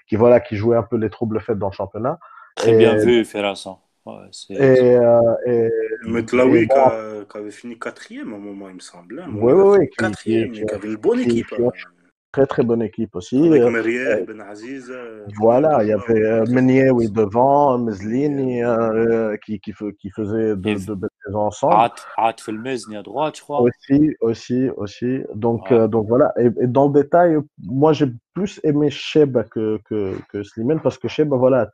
[SPEAKER 3] qui jouaient un peu les troubles faits dans le championnat.
[SPEAKER 2] Très bien vu, Ferrasson.
[SPEAKER 4] Metlaoui qui avait fini 4e à un moment, il me semble.
[SPEAKER 3] Oui,
[SPEAKER 4] qui avait une bonne équipe.
[SPEAKER 3] Très très bonne équipe aussi.
[SPEAKER 4] Avec Merieh, Ben Aziz.
[SPEAKER 3] Voilà, il y avait Meniaoui devant, Mezlini qui faisait de belles saisons ensemble.
[SPEAKER 2] Atf El Mezni à droite, je crois.
[SPEAKER 3] Aussi. Donc voilà. Et dans le détail, moi j'ai plus aimé Cheb que Slimane parce que Cheb, voilà,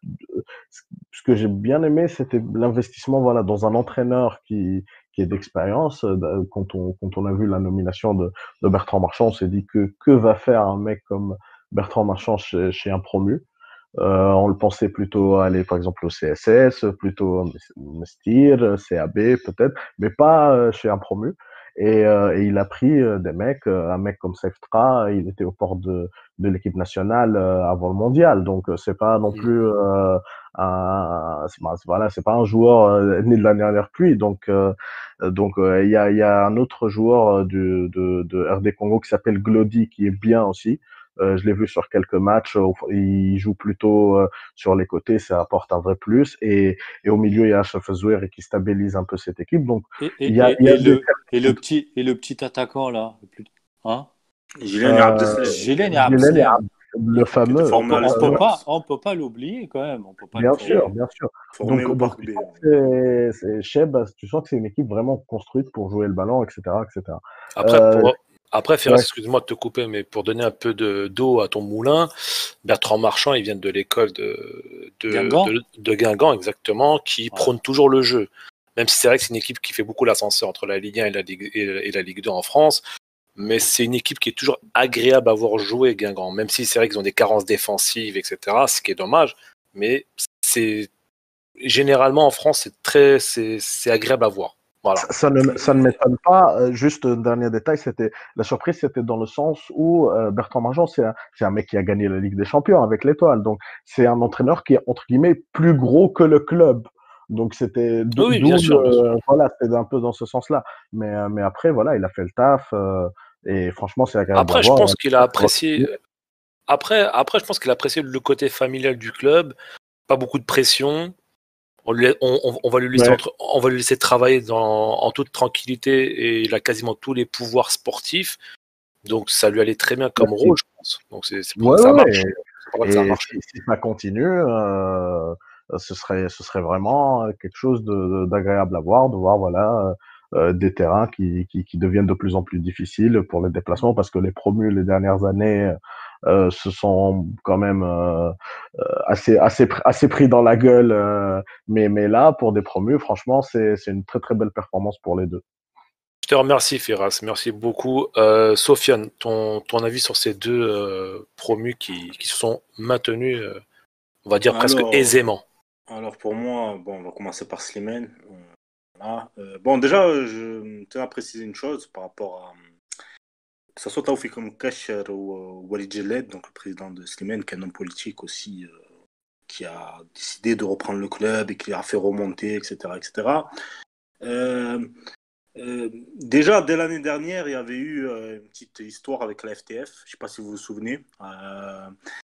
[SPEAKER 3] ce que j'ai bien aimé, c'était l'investissement, voilà, dans un entraîneur qui est d'expérience. Quand on a vu la nomination de Bertrand Marchand, on s'est dit que va faire un mec comme Bertrand Marchand chez un promu. On le pensait plutôt aller, par exemple, au CSS, plutôt Mestir, CAB peut-être, mais pas chez un promu. Et il a pris des mecs, un mec comme Seftra, il était au port de l'équipe nationale avant le mondial, donc c'est pas non plus c'est pas un joueur né de la dernière pluie. Donc il y a un autre joueur de RD Congo qui s'appelle Glody qui est bien aussi. Je l'ai vu sur quelques matchs. Il joue plutôt sur les côtés, ça apporte un vrai plus. Et au milieu, il y a Ashraf Zouer qui stabilise un peu cette équipe. Donc, il y a
[SPEAKER 2] le petit attaquant là, hein?
[SPEAKER 4] Gileni
[SPEAKER 2] Abdeslam.
[SPEAKER 3] Le fameux.
[SPEAKER 2] On peut pas l'oublier quand même. On peut pas
[SPEAKER 3] bien sûr.
[SPEAKER 4] Formé au
[SPEAKER 3] Donc
[SPEAKER 4] Parc B.
[SPEAKER 3] Cheb, tu sens que c'est une équipe vraiment construite pour jouer le ballon, etc.
[SPEAKER 1] Après, Firas, excuse-moi de te couper, mais pour donner un peu d'eau à ton moulin, Bertrand Marchand, il vient de l'école de Guingamp, exactement, qui prône toujours le jeu. Même si c'est vrai que c'est une équipe qui fait beaucoup l'ascenseur entre la Ligue 1 et la Ligue 2 en France, mais c'est une équipe qui est toujours agréable à voir jouer, Guingamp, même si c'est vrai qu'ils ont des carences défensives, etc., ce qui est dommage, mais généralement en France, c'est agréable à voir. Voilà.
[SPEAKER 3] Ça ne m'étonne pas. Juste un dernier détail, la surprise, c'était dans le sens où Bertrand Marchand, c'est un mec qui a gagné la Ligue des Champions avec l'Étoile. Donc, c'est un entraîneur qui est, entre guillemets, plus gros que le club. Donc, c'était
[SPEAKER 1] Oui, bien sûr, bien sûr.
[SPEAKER 3] voilà, c'était un peu dans ce sens-là. Mais après, voilà, il a fait le taf. Et franchement, c'est agréable à
[SPEAKER 1] Après, je
[SPEAKER 3] voir.
[SPEAKER 1] pense qu'il a apprécié. Après, je pense qu'il a apprécié le côté familial du club. Pas beaucoup de pression. On va lui laisser
[SPEAKER 3] Ouais,
[SPEAKER 1] on va lui laisser travailler en toute tranquillité et il a quasiment tous les pouvoirs sportifs. Donc ça lui allait très bien comme rôle, je pense. Donc c'est pour ça
[SPEAKER 3] ouais,
[SPEAKER 1] que ça
[SPEAKER 3] ouais.
[SPEAKER 1] marche. C'est pour ça que ça a
[SPEAKER 3] Et
[SPEAKER 1] marché.
[SPEAKER 3] si ça continue, ce serait vraiment quelque chose d'agréable à voir, de voir voilà des terrains qui deviennent de plus en plus difficiles pour les déplacements parce que les promus les dernières années se sont quand même assez pris dans la gueule. Mais là, pour des promus, franchement, c'est une très très belle performance pour les deux.
[SPEAKER 1] Je te remercie, Firas. Merci beaucoup. Sofiane, ton avis sur ces deux promus qui se sont maintenus, on va dire presque
[SPEAKER 4] Alors,
[SPEAKER 1] aisément.
[SPEAKER 4] alors pour moi, bon, on va commencer par Slimane. Voilà. Bon, déjà, je tiens à préciser une chose par rapport à que ce soit Taoufik Mkasher ou Walid Jeled, donc le président de Slimane, qui est un homme politique aussi, qui a décidé de reprendre le club et qui a fait remonter, etc., etc. Euh, Déjà, dès l'année dernière, il y avait eu une petite histoire avec la FTF. Je ne sais pas si vous vous souvenez.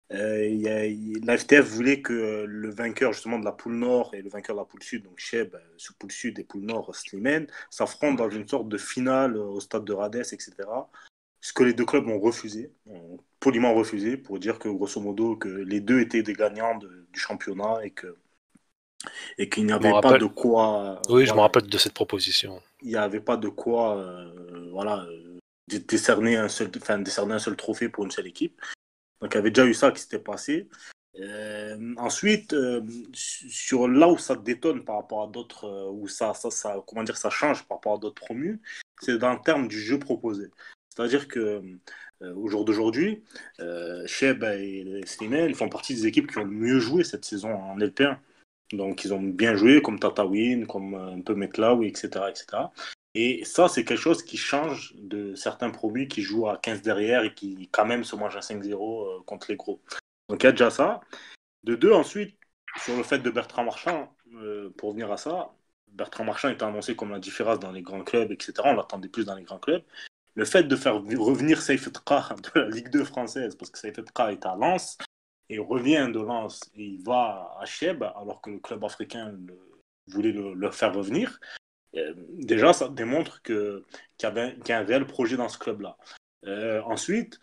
[SPEAKER 4] La FTF voulait que le vainqueur justement de la poule Nord et le vainqueur de la poule Sud, donc Cheb, sur poule Sud et poule Nord, Slimane, s'affrontent dans une sorte de finale au stade de Rades, etc. Ce que les deux clubs ont poliment refusé, pour dire que grosso modo que les deux étaient des gagnants du championnat et qu'il n'y
[SPEAKER 1] Je m'en
[SPEAKER 4] avait pas
[SPEAKER 1] rappelle.
[SPEAKER 4] de quoi,
[SPEAKER 1] Oui, je me
[SPEAKER 4] voilà,
[SPEAKER 1] rappelle de cette proposition.
[SPEAKER 4] il n'y avait pas de quoi, voilà, décerner un seul trophée pour une seule équipe. Donc il y avait déjà eu ça qui s'était passé. Ensuite, sur là où ça détonne par rapport à d'autres, où comment dire, ça change par rapport à d'autres promus, c'est dans le terme du jeu proposé. C'est-à-dire que au jour d'aujourd'hui, Cheb et Slimane font partie des équipes qui ont le mieux joué cette saison en LP1. Donc ils ont bien joué, comme Tatawin, comme un peu Metlaoui, etc., etc. Et ça, c'est quelque chose qui change de certains produits qui jouent à 15 derrière et qui quand même se mangent un 5-0 contre les gros. Donc il y a déjà ça. De deux, ensuite, sur le fait de Bertrand Marchand, pour venir à ça, Bertrand Marchand était annoncé comme la différence dans les grands clubs, etc. On l'attendait plus dans les grands clubs. Le fait de faire revenir Saïf Tra de la Ligue 2 française, parce que Saïf Tra est à Lens, et revient de Lens et il va à Cheb, alors que le club africain voulait le faire revenir, déjà, ça démontre qu'il y a un réel projet dans ce club-là. Ensuite,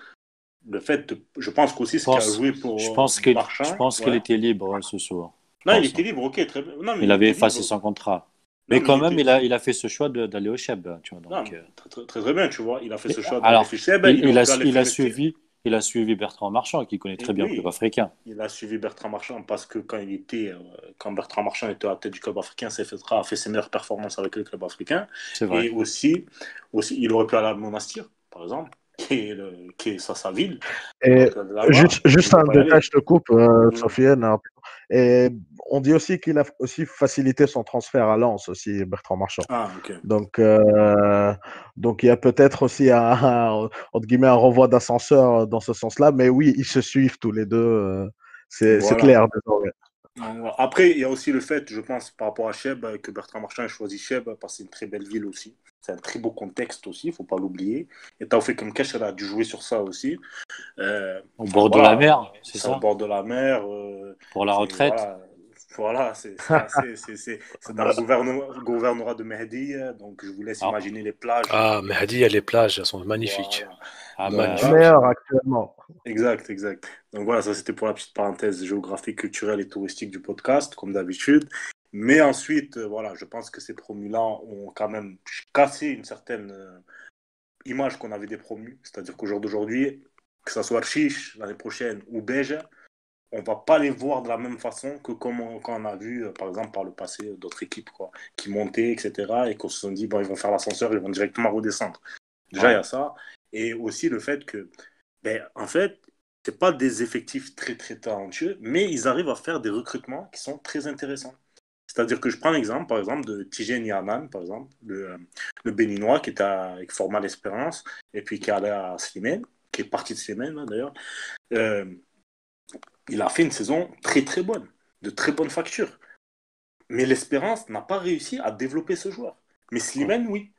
[SPEAKER 4] je pense qu'aussi ce qui a joué
[SPEAKER 2] Je
[SPEAKER 4] pour
[SPEAKER 2] pense qu'il je
[SPEAKER 4] Marchand,
[SPEAKER 2] pense qu'il
[SPEAKER 4] ouais.
[SPEAKER 2] était libre ce soir. Je
[SPEAKER 4] Non, il
[SPEAKER 2] pense.
[SPEAKER 4] était libre, ok, très bien. Non, mais
[SPEAKER 2] Il
[SPEAKER 4] il
[SPEAKER 2] avait
[SPEAKER 4] était
[SPEAKER 2] effacé
[SPEAKER 4] libre.
[SPEAKER 2] son contrat.
[SPEAKER 4] Non,
[SPEAKER 2] Mais
[SPEAKER 4] mais
[SPEAKER 2] quand même, il a fait ce choix d'aller au Cheb, tu vois.
[SPEAKER 4] non,
[SPEAKER 2] Donc,
[SPEAKER 4] très, très, très, très bien, tu vois. Il a fait ce choix d'aller
[SPEAKER 2] alors,
[SPEAKER 4] chez Cheb,
[SPEAKER 2] il,
[SPEAKER 4] il
[SPEAKER 2] il
[SPEAKER 4] aurait
[SPEAKER 2] a,
[SPEAKER 4] pu aller
[SPEAKER 2] il
[SPEAKER 4] faire
[SPEAKER 2] a
[SPEAKER 4] médecine.
[SPEAKER 2] suivi Bertrand Marchand, qui connaît
[SPEAKER 4] Et
[SPEAKER 2] très bien le club
[SPEAKER 4] oui,
[SPEAKER 2] africain.
[SPEAKER 4] il a suivi Bertrand Marchand parce que quand Bertrand Marchand était à la tête du club africain, CFA a fait ses meilleures performances avec le club africain.
[SPEAKER 2] C'est vrai.
[SPEAKER 4] Et aussi, il aurait pu aller à Monastir, par exemple, qui est sa ville.
[SPEAKER 3] Et
[SPEAKER 4] Donc là-bas,
[SPEAKER 3] juste
[SPEAKER 4] il ne veut
[SPEAKER 3] un
[SPEAKER 4] pas y
[SPEAKER 3] détail,
[SPEAKER 4] aller.
[SPEAKER 3] je te coupe,
[SPEAKER 4] Mm.
[SPEAKER 3] Sofiane. Et on dit aussi qu'il a aussi facilité son transfert à Lens, aussi, Bertrand Marchand.
[SPEAKER 4] Ah, ok.
[SPEAKER 3] Donc, il y a peut-être aussi entre guillemets, un renvoi d'ascenseur dans ce sens-là. Mais oui, ils se suivent tous les deux. C'est
[SPEAKER 4] Voilà.
[SPEAKER 3] clair désormais.
[SPEAKER 4] Après, il y a aussi le fait, je pense, par rapport à Cheb, que Bertrand Marchand a choisi Cheb parce que c'est une très belle ville aussi. C'est un très beau contexte aussi, il ne faut pas l'oublier. Et Taoufik Mkesh, elle a dû jouer sur ça aussi.
[SPEAKER 2] Au
[SPEAKER 4] Enfin
[SPEAKER 2] bord de la
[SPEAKER 4] voilà,
[SPEAKER 2] mer, c'est
[SPEAKER 4] c'est au
[SPEAKER 2] ça?
[SPEAKER 4] bord de la mer.
[SPEAKER 2] Pour la
[SPEAKER 4] C'est
[SPEAKER 2] retraite?
[SPEAKER 4] voilà, c'est dans le gouvernorat de Mehdi. Donc je vous laisse
[SPEAKER 2] Ah,
[SPEAKER 4] imaginer les plages.
[SPEAKER 1] Ah, Mehdi, il y a les plages, elles sont magnifiques.
[SPEAKER 4] Voilà.
[SPEAKER 2] ah
[SPEAKER 4] Donc
[SPEAKER 2] bah
[SPEAKER 3] Les
[SPEAKER 2] oui.
[SPEAKER 4] voilà.
[SPEAKER 3] meilleurs actuellement.
[SPEAKER 4] Exact, exact. Donc voilà, ça c'était pour la petite parenthèse géographique, culturelle et touristique du podcast, comme d'habitude. Mais ensuite, voilà, je pense que ces promus-là ont quand même cassé une certaine image qu'on avait des promus. C'est-à-dire qu'au jour d'aujourd'hui, que ça soit Chiche l'année prochaine ou Beige, on va pas les voir de la même façon que quand on a vu, par exemple, par le passé, d'autres équipes quoi, qui montaient, etc. Et qu'on se sont dit, bon, ils vont faire l'ascenseur, ils vont directement redescendre. Déjà, il y
[SPEAKER 2] Ouais.
[SPEAKER 4] a ça. Et aussi le fait que, ben, en fait, c'est pas des effectifs très, très talentueux, mais ils arrivent à faire des recrutements qui sont très intéressants. C'est-à-dire que je prends l'exemple, par exemple, de Tijen Yanan, par exemple, le Béninois qui était avec Formal Espérance et puis qui allait à Slimane, qui est parti de Slimane, hein, d'ailleurs. Euh, il a fait une saison très très bonne, de très bonne facture. Mais l'Espérance n'a pas réussi à développer ce joueur. Mais Slimane, oui.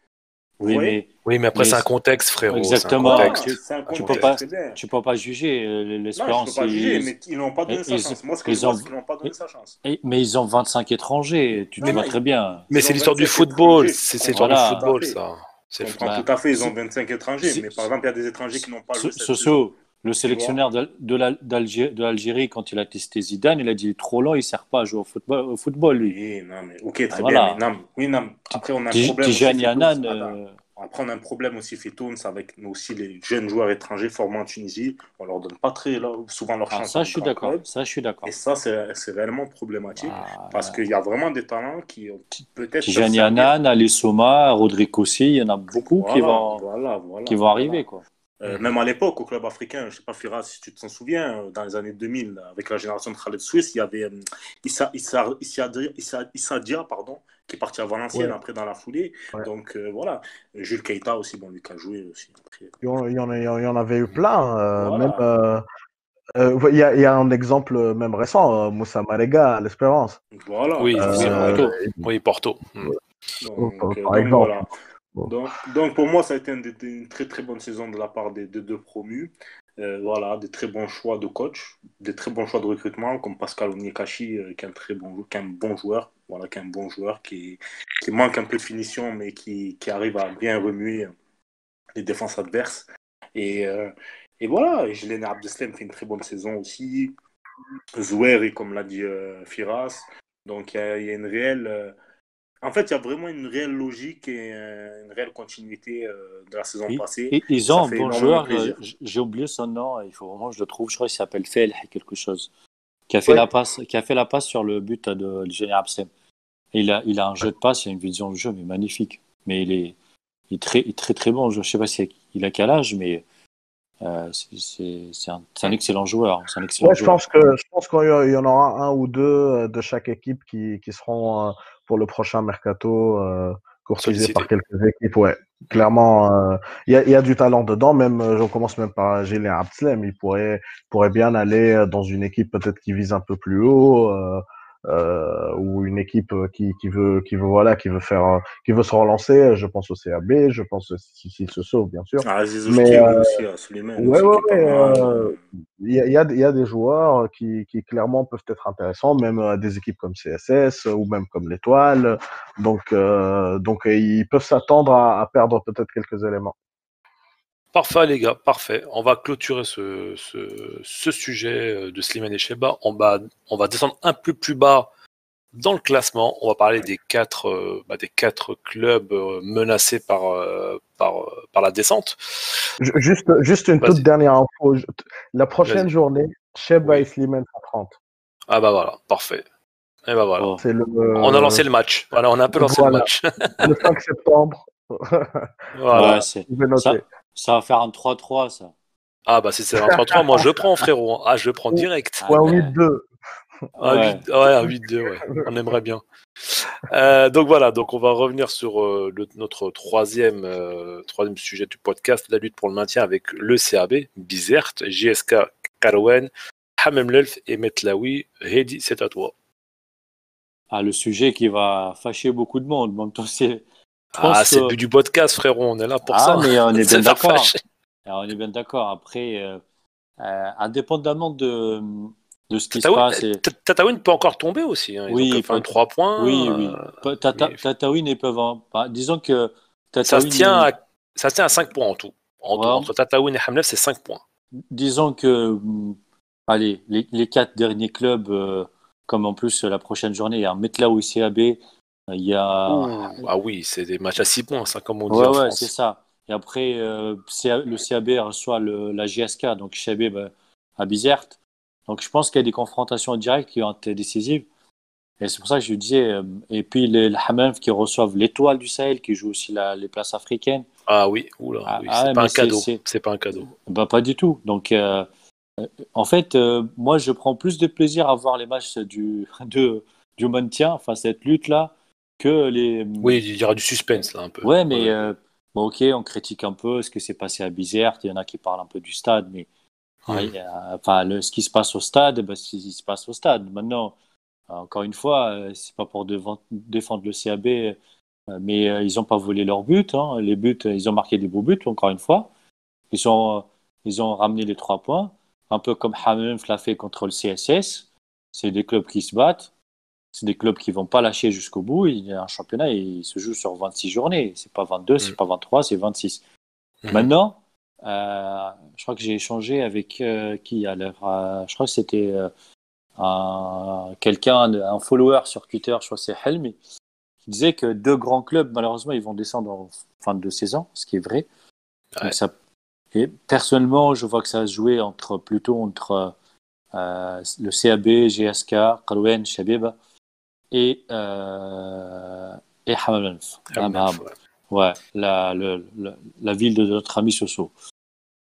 [SPEAKER 4] Vous
[SPEAKER 2] Oui,
[SPEAKER 4] voyez?
[SPEAKER 1] Oui, mais après,
[SPEAKER 2] mais
[SPEAKER 1] c'est un contexte, frérot.
[SPEAKER 2] exactement.
[SPEAKER 1] C'est un
[SPEAKER 4] Voilà,
[SPEAKER 1] contexte.
[SPEAKER 4] c'est un
[SPEAKER 2] Tu
[SPEAKER 1] Un
[SPEAKER 2] peux
[SPEAKER 4] contexte,
[SPEAKER 2] pas,
[SPEAKER 4] très bien.
[SPEAKER 2] tu peux pas juger
[SPEAKER 4] Non, je ne peux
[SPEAKER 2] l'Espérance.
[SPEAKER 4] pas juger, mais ils n'ont pas donné sa
[SPEAKER 2] Ils,
[SPEAKER 4] chance. Moi, ce que je
[SPEAKER 2] ils
[SPEAKER 4] vois,
[SPEAKER 2] ont,
[SPEAKER 4] c'est qu'ils n'ont pas donné sa chance.
[SPEAKER 2] mais ils ont 25 étrangers. Tu
[SPEAKER 4] Non, non,
[SPEAKER 2] vois très bien.
[SPEAKER 1] Mais
[SPEAKER 4] ils
[SPEAKER 1] c'est
[SPEAKER 4] ont
[SPEAKER 1] l'histoire du
[SPEAKER 4] 25
[SPEAKER 1] football.
[SPEAKER 4] étrangers. Je
[SPEAKER 1] C'est l'histoire du
[SPEAKER 4] comprends tout
[SPEAKER 2] Voilà.
[SPEAKER 4] à
[SPEAKER 1] football,
[SPEAKER 4] fait.
[SPEAKER 1] ça.
[SPEAKER 4] Je
[SPEAKER 1] C'est le
[SPEAKER 4] comprends
[SPEAKER 1] football.
[SPEAKER 4] tout à fait, ils ont
[SPEAKER 2] C'est-
[SPEAKER 4] 25 étrangers.
[SPEAKER 2] c'est-
[SPEAKER 4] Mais par exemple, il y a des étrangers qui n'ont pas joué cette saison.
[SPEAKER 2] Soso, le
[SPEAKER 4] Tu vois?
[SPEAKER 2] sélectionneur de l'Algérie, quand il a testé Zidane, il a dit trop lent, il ne sert pas à jouer au football, lui.
[SPEAKER 4] Oui, non, mais ok,
[SPEAKER 2] Ah,
[SPEAKER 4] très bien. Mais
[SPEAKER 2] voilà.
[SPEAKER 4] non, oui, non. Après, on a un problème aussi,
[SPEAKER 2] Tijani
[SPEAKER 4] Fetouns.
[SPEAKER 2] Hanan,
[SPEAKER 4] Attends. Après, on a un problème aussi, Fetouns, avec nous aussi les jeunes joueurs étrangers formés en Tunisie. On leur donne pas souvent leur chance dans
[SPEAKER 2] ça, je
[SPEAKER 4] les
[SPEAKER 2] suis
[SPEAKER 4] grands
[SPEAKER 2] d'accord.
[SPEAKER 4] clubs.
[SPEAKER 2] Ça, je suis
[SPEAKER 4] Et
[SPEAKER 2] d'accord.
[SPEAKER 4] ça, c'est réellement problématique parce
[SPEAKER 2] Bah,
[SPEAKER 4] qu'il y a vraiment des talents qui peut-être peuvent
[SPEAKER 2] Tijani
[SPEAKER 4] servir.
[SPEAKER 2] Hanan, Ali Soma, Rodrigo aussi, il y en a beaucoup
[SPEAKER 4] Voilà,
[SPEAKER 2] qui vont arriver, quoi.
[SPEAKER 4] Même à l'époque, au club africain, je ne sais pas, Firas, si tu t'en souviens, dans les années 2000, avec la génération de Khaled Suisse, il y avait Issa Dia, pardon, qui est parti à Valenciennes
[SPEAKER 3] Ouais,
[SPEAKER 4] après dans la foulée.
[SPEAKER 3] ouais.
[SPEAKER 4] Donc voilà, Jules Keita aussi, bon, lui qui a joué aussi. Après.
[SPEAKER 3] Il y en avait eu plein. Même,
[SPEAKER 4] Voilà,
[SPEAKER 3] il y a un exemple même récent, Moussa Marega à l'Espérance.
[SPEAKER 4] voilà,
[SPEAKER 1] Oui,
[SPEAKER 2] C'est
[SPEAKER 1] forcément.
[SPEAKER 3] Euh,
[SPEAKER 2] Porto.
[SPEAKER 1] Oui, Porto.
[SPEAKER 3] par
[SPEAKER 4] Donc
[SPEAKER 3] exemple.
[SPEAKER 4] voilà.
[SPEAKER 3] Bon.
[SPEAKER 4] Donc pour moi, ça a été une très très bonne saison de la part des deux promus. Voilà, des très bons choix de coach, des très bons choix de recrutement, comme Pascal Onyekashi, qui est un qui est un bon joueur, voilà, qui est un bon joueur, qui manque un peu de finition, mais qui arrive à bien remuer les défenses adverses. Et, euh, et voilà, Jelena Abdeslam fait une très bonne saison aussi. Zouer, comme l'a dit Firas. Donc il y a une réelle. En fait, il y a vraiment une réelle logique et une réelle continuité de la saison passée.
[SPEAKER 2] Ils ont
[SPEAKER 4] Ça
[SPEAKER 2] un
[SPEAKER 4] fait
[SPEAKER 2] bon
[SPEAKER 4] énormément
[SPEAKER 2] joueur,
[SPEAKER 4] plaisir.
[SPEAKER 2] j'ai oublié son nom, il faut vraiment que je le trouve, je crois qu'il s'appelle Felh quelque chose,
[SPEAKER 3] Ouais.
[SPEAKER 2] qui a fait la passe sur le but de Général Absem. Il a un jeu de passe, il a une vision de jeu, mais magnifique. Mais il est très très bon. Je ne sais pas s'il a quel âge, mais c'est un excellent joueur. C'est un excellent
[SPEAKER 3] Ouais,
[SPEAKER 2] joueur.
[SPEAKER 3] je pense qu'il y en aura un ou deux de chaque équipe qui seront pour le prochain mercato courtisés par
[SPEAKER 1] Sollicité.
[SPEAKER 3] quelques équipes. Ouais, clairement, il y a du talent dedans. Même, j'en commence même par Gilles Abdeslam. Il pourrait bien aller dans une équipe peut-être qui vise un peu plus haut, ou une équipe qui veut se relancer. Je pense au CAB, je pense au Sissi Soso, bien sûr.
[SPEAKER 4] Ah, Aziz
[SPEAKER 3] Mais
[SPEAKER 4] Oujkiri aussi, à Suleiman
[SPEAKER 3] ouais,
[SPEAKER 4] aussi,
[SPEAKER 3] ouais,
[SPEAKER 4] qui est pas
[SPEAKER 3] ouais.
[SPEAKER 4] mal.
[SPEAKER 3] Il y a des joueurs qui clairement peuvent être intéressants, même des équipes comme CSS ou même comme l'Étoile. Donc, ils peuvent s'attendre à perdre peut-être quelques éléments.
[SPEAKER 1] Parfait, les gars, parfait. On va clôturer ce sujet de Slimane et Sheba. On va descendre un peu plus bas dans le classement. On va parler des quatre clubs menacés par la descente.
[SPEAKER 3] Juste une toute
[SPEAKER 1] Vas-y.
[SPEAKER 3] dernière info. La prochaine
[SPEAKER 1] Vas-y.
[SPEAKER 3] journée, Sheba
[SPEAKER 1] Oui.
[SPEAKER 3] et Slimane sont 30.
[SPEAKER 1] Ah bah voilà, parfait. Et bah voilà.
[SPEAKER 2] Oh.
[SPEAKER 3] C'est
[SPEAKER 1] On a lancé le match. Voilà, on a un peu lancé le
[SPEAKER 3] voilà,
[SPEAKER 1] match.
[SPEAKER 3] le 5 septembre.
[SPEAKER 1] Voilà.
[SPEAKER 2] Ouais,
[SPEAKER 3] Vous pouvez noter.
[SPEAKER 2] ça va faire un 3-3, ça.
[SPEAKER 1] Ah bah si c'est un 3-3, moi je prends, frérot. Ah, je prends direct.
[SPEAKER 2] Ah,
[SPEAKER 3] Ou un
[SPEAKER 2] mais,
[SPEAKER 3] 8-2.
[SPEAKER 1] Un
[SPEAKER 2] ouais.
[SPEAKER 1] 8, ouais, un 8-2, ouais. On aimerait bien. Donc voilà, donc on va revenir sur notre troisième sujet du podcast, la lutte pour le maintien avec le CAB, Bizert, JSK Karouen, Hamem Lelf et Metlaoui. Hedi, c'est à toi.
[SPEAKER 2] Ah, le sujet qui va fâcher beaucoup de monde. En même temps, je
[SPEAKER 1] Ah,
[SPEAKER 2] pense
[SPEAKER 1] c'est le
[SPEAKER 2] que.
[SPEAKER 1] but du podcast, frérot, on est là pour
[SPEAKER 2] Ah,
[SPEAKER 1] ça.
[SPEAKER 2] mais on est
[SPEAKER 1] Se
[SPEAKER 2] bien
[SPEAKER 1] faire
[SPEAKER 2] d'accord.
[SPEAKER 1] fâcher.
[SPEAKER 2] Alors, on est bien d'accord. Après, indépendamment de ce qui se passe.
[SPEAKER 1] Tataouine peut encore tomber aussi. Hein. Ils ont que
[SPEAKER 2] Oui,
[SPEAKER 1] 23 points.
[SPEAKER 2] oui.
[SPEAKER 1] Mais
[SPEAKER 2] Tataouine, ils peuvent. Disons que
[SPEAKER 1] ça se
[SPEAKER 2] Tataouine.
[SPEAKER 1] tient à 5 points en tout. Entre Tataouine et Hamlef, c'est 5 points.
[SPEAKER 2] Disons que. Allez, les 4 derniers clubs, comme en plus la prochaine journée, il y a Metlaoui CAB, il y a.
[SPEAKER 1] Ah oui, c'est des matchs à 6 points, ça, comme on dit
[SPEAKER 2] Ouais,
[SPEAKER 1] en
[SPEAKER 2] ouais,
[SPEAKER 1] France.
[SPEAKER 2] c'est ça. Et après, le CAB reçoit la JSK, donc CAB à Bizerte. Donc je pense qu'il y a des confrontations directes qui vont être décisives. Et c'est pour ça que je disais. Et puis le Hamam qui reçoivent l'Étoile du Sahel, qui joue aussi les places africaines.
[SPEAKER 1] Ah oui, oula, oui, c'est pas un cadeau. C'est pas un cadeau.
[SPEAKER 2] Bah, pas du tout. Donc en fait, moi je prends plus de plaisir à voir les matchs du maintien, enfin cette lutte-là, que les.
[SPEAKER 1] Oui, il y aura du suspense là un peu.
[SPEAKER 2] Ouais, mais bon, ok, on critique un peu ce qui s'est passé à Bizerte. Il y en a qui parlent un peu du stade, mais enfin, ce qui se passe au stade, ben, ce qui se passe au stade. Maintenant, encore une fois, c'est pas pour défendre le CAB, mais ils n'ont pas volé leur but. Hein. Les buts, ils ont marqué des beaux buts, encore une fois. Ils ont ramené les 3 points, un peu comme Hamem l'a fait contre le CSS. C'est des clubs qui se battent. C'est des clubs qui vont pas lâcher jusqu'au bout. Il y a un championnat et il se joue sur 26 journées. C'est pas 22, c'est pas 23, c'est 26. Maintenant, je crois que j'ai échangé avec qui à l'heure. Je crois que c'était un follower sur Twitter, je crois que c'est Helmi, qui disait que 2 grands clubs, malheureusement, ils vont descendre en fin de saison, ce qui est vrai.
[SPEAKER 1] Ouais.
[SPEAKER 2] Donc et personnellement, je vois que ça va se jouer plutôt entre le CAB, GSK, Qarouen, Shabib et Hamam Al-Menf. Ouais, la ville de notre ami Soso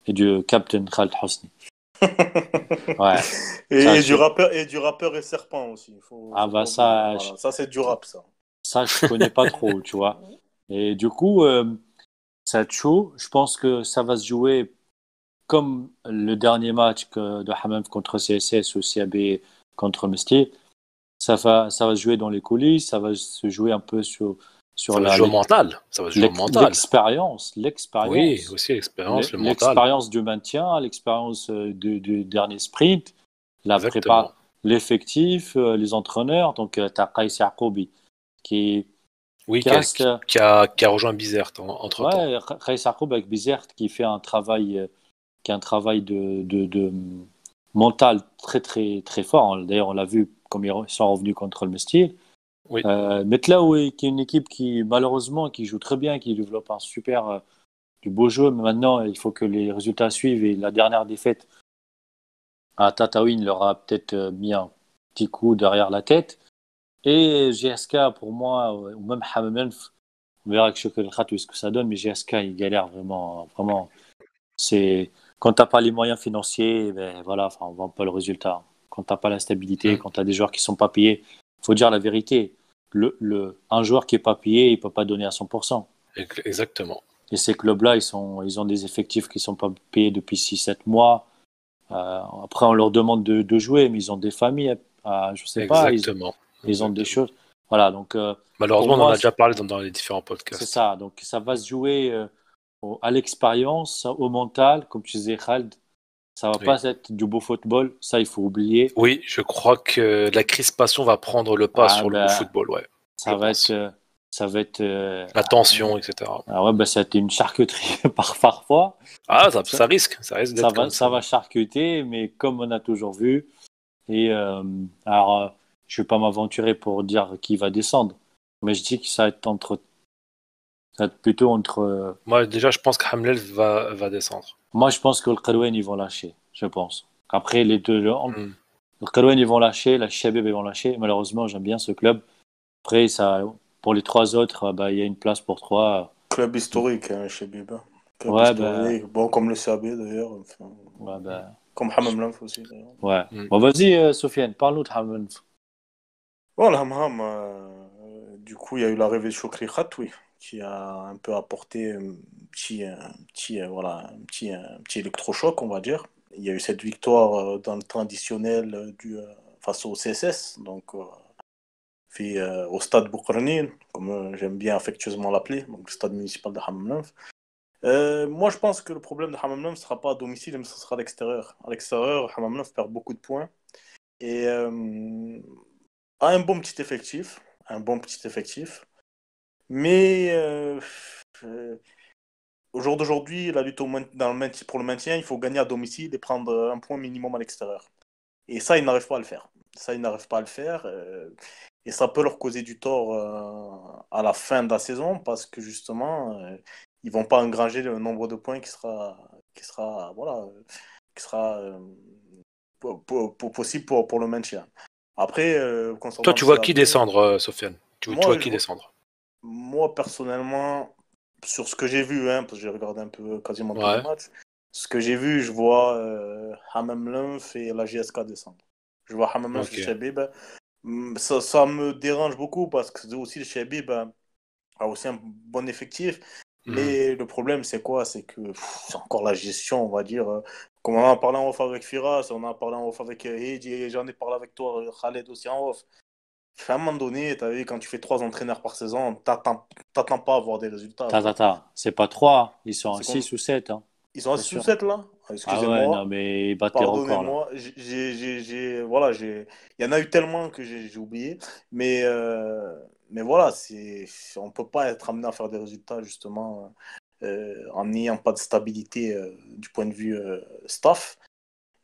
[SPEAKER 2] et du capitaine Khaled Hosni. Ouais.
[SPEAKER 4] Et du rappeur et serpent aussi.
[SPEAKER 2] Ça,
[SPEAKER 4] voilà. Ça c'est du rap, ça.
[SPEAKER 2] Ça, je connais pas trop, tu vois. Et du coup, ça va être chaud. Je pense que ça va se jouer comme le dernier match de Hamam contre CSS ou CAB contre Mesti. Ça va se jouer dans les coulisses, ça va se jouer un peu sur
[SPEAKER 1] ça va se jouer au mental. Ça va se jouer au mental.
[SPEAKER 2] L'expérience.
[SPEAKER 1] Oui, aussi l'expérience, le mental.
[SPEAKER 2] L'expérience du maintien, l'expérience du dernier sprint, la
[SPEAKER 1] Exactement.
[SPEAKER 2] prépa, l'effectif, les entraîneurs. Donc, tu as Kais Yacoubi qui
[SPEAKER 1] a rejoint Bizerte entre temps.
[SPEAKER 2] Ouais, Kais Yacoubi avec Bizerte qui fait un travail, de mental très, très, très fort. D'ailleurs, on l'a vu comme ils sont revenus contre le Mestil.
[SPEAKER 1] Oui.
[SPEAKER 2] Metlaoui, qui est une équipe qui, malheureusement, qui joue très bien, qui développe un super, du beau jeu, mais maintenant, il faut que les résultats suivent. Et la dernière défaite à Tataouine leur a peut-être mis un petit coup derrière la tête. Et GSK, pour moi, ou même Hamam, on verra que ce que ça donne, mais GSK, il galère vraiment. Vraiment. Quand tu n'as pas les moyens financiers, ben voilà, enfin, on ne vend pas le résultat. Quand tu n'as pas la stabilité, quand tu as des joueurs qui ne sont pas payés, il faut dire la vérité. Un joueur qui n'est pas payé, il ne peut pas donner à 100%.
[SPEAKER 1] Exactement.
[SPEAKER 2] Et ces clubs-là, ils ont des effectifs qui ne sont pas payés depuis 6-7 mois. Après, on leur demande de jouer, mais ils ont des familles, je ne sais pas. Ils ont des choses. Voilà, donc,
[SPEAKER 1] malheureusement, on en a déjà parlé dans les différents podcasts.
[SPEAKER 2] C'est ça, donc ça va se jouer à l'expérience, au mental, comme tu disais, Khaled. Ça va pas être du beau football, ça il faut oublier.
[SPEAKER 1] Oui, je crois que la crispation va prendre le pas sur le football, ouais.
[SPEAKER 2] Ça va être
[SPEAKER 1] la tension, etc.
[SPEAKER 2] Ah ouais, ça va être une charcuterie parfois.
[SPEAKER 1] Ah, ça risque d'être comme ça.
[SPEAKER 2] Ça va charcuter, mais comme on a toujours vu. Et alors, je vais pas m'aventurer pour dire qui va descendre, mais je dis que ça va être plutôt entre.
[SPEAKER 1] Moi, déjà, je pense que Hamlet va descendre.
[SPEAKER 2] Moi, je pense que le Qarouen, ils vont lâcher. Je pense. Après, les deux, le Qarouen, ils vont lâcher. La Chabib, ils vont lâcher. Malheureusement, j'aime bien ce club. Après, pour les 3 autres, il y a une place pour 3.
[SPEAKER 4] Club historique, hein, Chabib.
[SPEAKER 2] Ouais,
[SPEAKER 4] bon, comme le CAB d'ailleurs. Enfin,
[SPEAKER 2] ouais,
[SPEAKER 4] comme Hamam Lanf aussi d'ailleurs.
[SPEAKER 2] Ouais. Bon, vas-y, Sofiane, parle-nous de Hamam Lanf.
[SPEAKER 4] Bon, du coup, il y a eu l'arrivée de Chokri Khatoui, qui a un peu apporté un petit électrochoc, on va dire. Il y a eu cette victoire dans le traditionnel face au CSS, donc au stade Boukrani, comme j'aime bien affectueusement l'appeler, donc le stade municipal de Hamam Lanf. Moi, je pense que le problème de Hamam Lanf ne sera pas à domicile, mais ce sera à l'extérieur. À l'extérieur, Hamam Lanf perd beaucoup de points et a un bon petit effectif. Mais au jour d'aujourd'hui, la lutte pour le maintien, il faut gagner à domicile et prendre un point minimum à l'extérieur. Et ça, ils n'arrivent pas à le faire. Et ça peut leur causer du tort à la fin de la saison parce que justement, ils vont pas engranger le nombre de points qui sera possible pour le maintien. Après,
[SPEAKER 1] toi, tu vois qui descendre, Sofiane? Tu vois qui descendre?
[SPEAKER 4] Moi, personnellement, sur ce que j'ai vu, parce que j'ai regardé un peu quasiment tous les matchs, ce que j'ai vu, je vois Hamam Lanf et la GSK descendre. Je vois Hamam Lanf et Chabib. Ça me dérange beaucoup parce que aussi le Chabib a aussi un bon effectif. Mais le problème, c'est quoi? C'est que c'est encore la gestion, on va dire. Comme on en a parlé en off avec Firas, on en a parlé en off avec Heidi, et j'en ai parlé avec toi, Khaled aussi en off. À un moment donné, tu vu, quand tu fais 3 entraîneurs par saison, t'attends pas à avoir des résultats, quoi.
[SPEAKER 2] C'est pas 3, ils sont à
[SPEAKER 4] C'est comme...
[SPEAKER 2] 6 ou 7, hein.
[SPEAKER 4] Ils sont à
[SPEAKER 2] Bien
[SPEAKER 4] 6 ou
[SPEAKER 2] sûr.
[SPEAKER 4] 7 là? Ah,
[SPEAKER 2] Ah ouais, non,
[SPEAKER 4] excusez-moi,
[SPEAKER 2] mais ils battent les records là.
[SPEAKER 4] pardonnez-moi. Voilà, il y en a eu tellement que j'ai oublié. Mais voilà, on peut pas être amené à faire des résultats justement en n'ayant pas de stabilité du point de vue staff.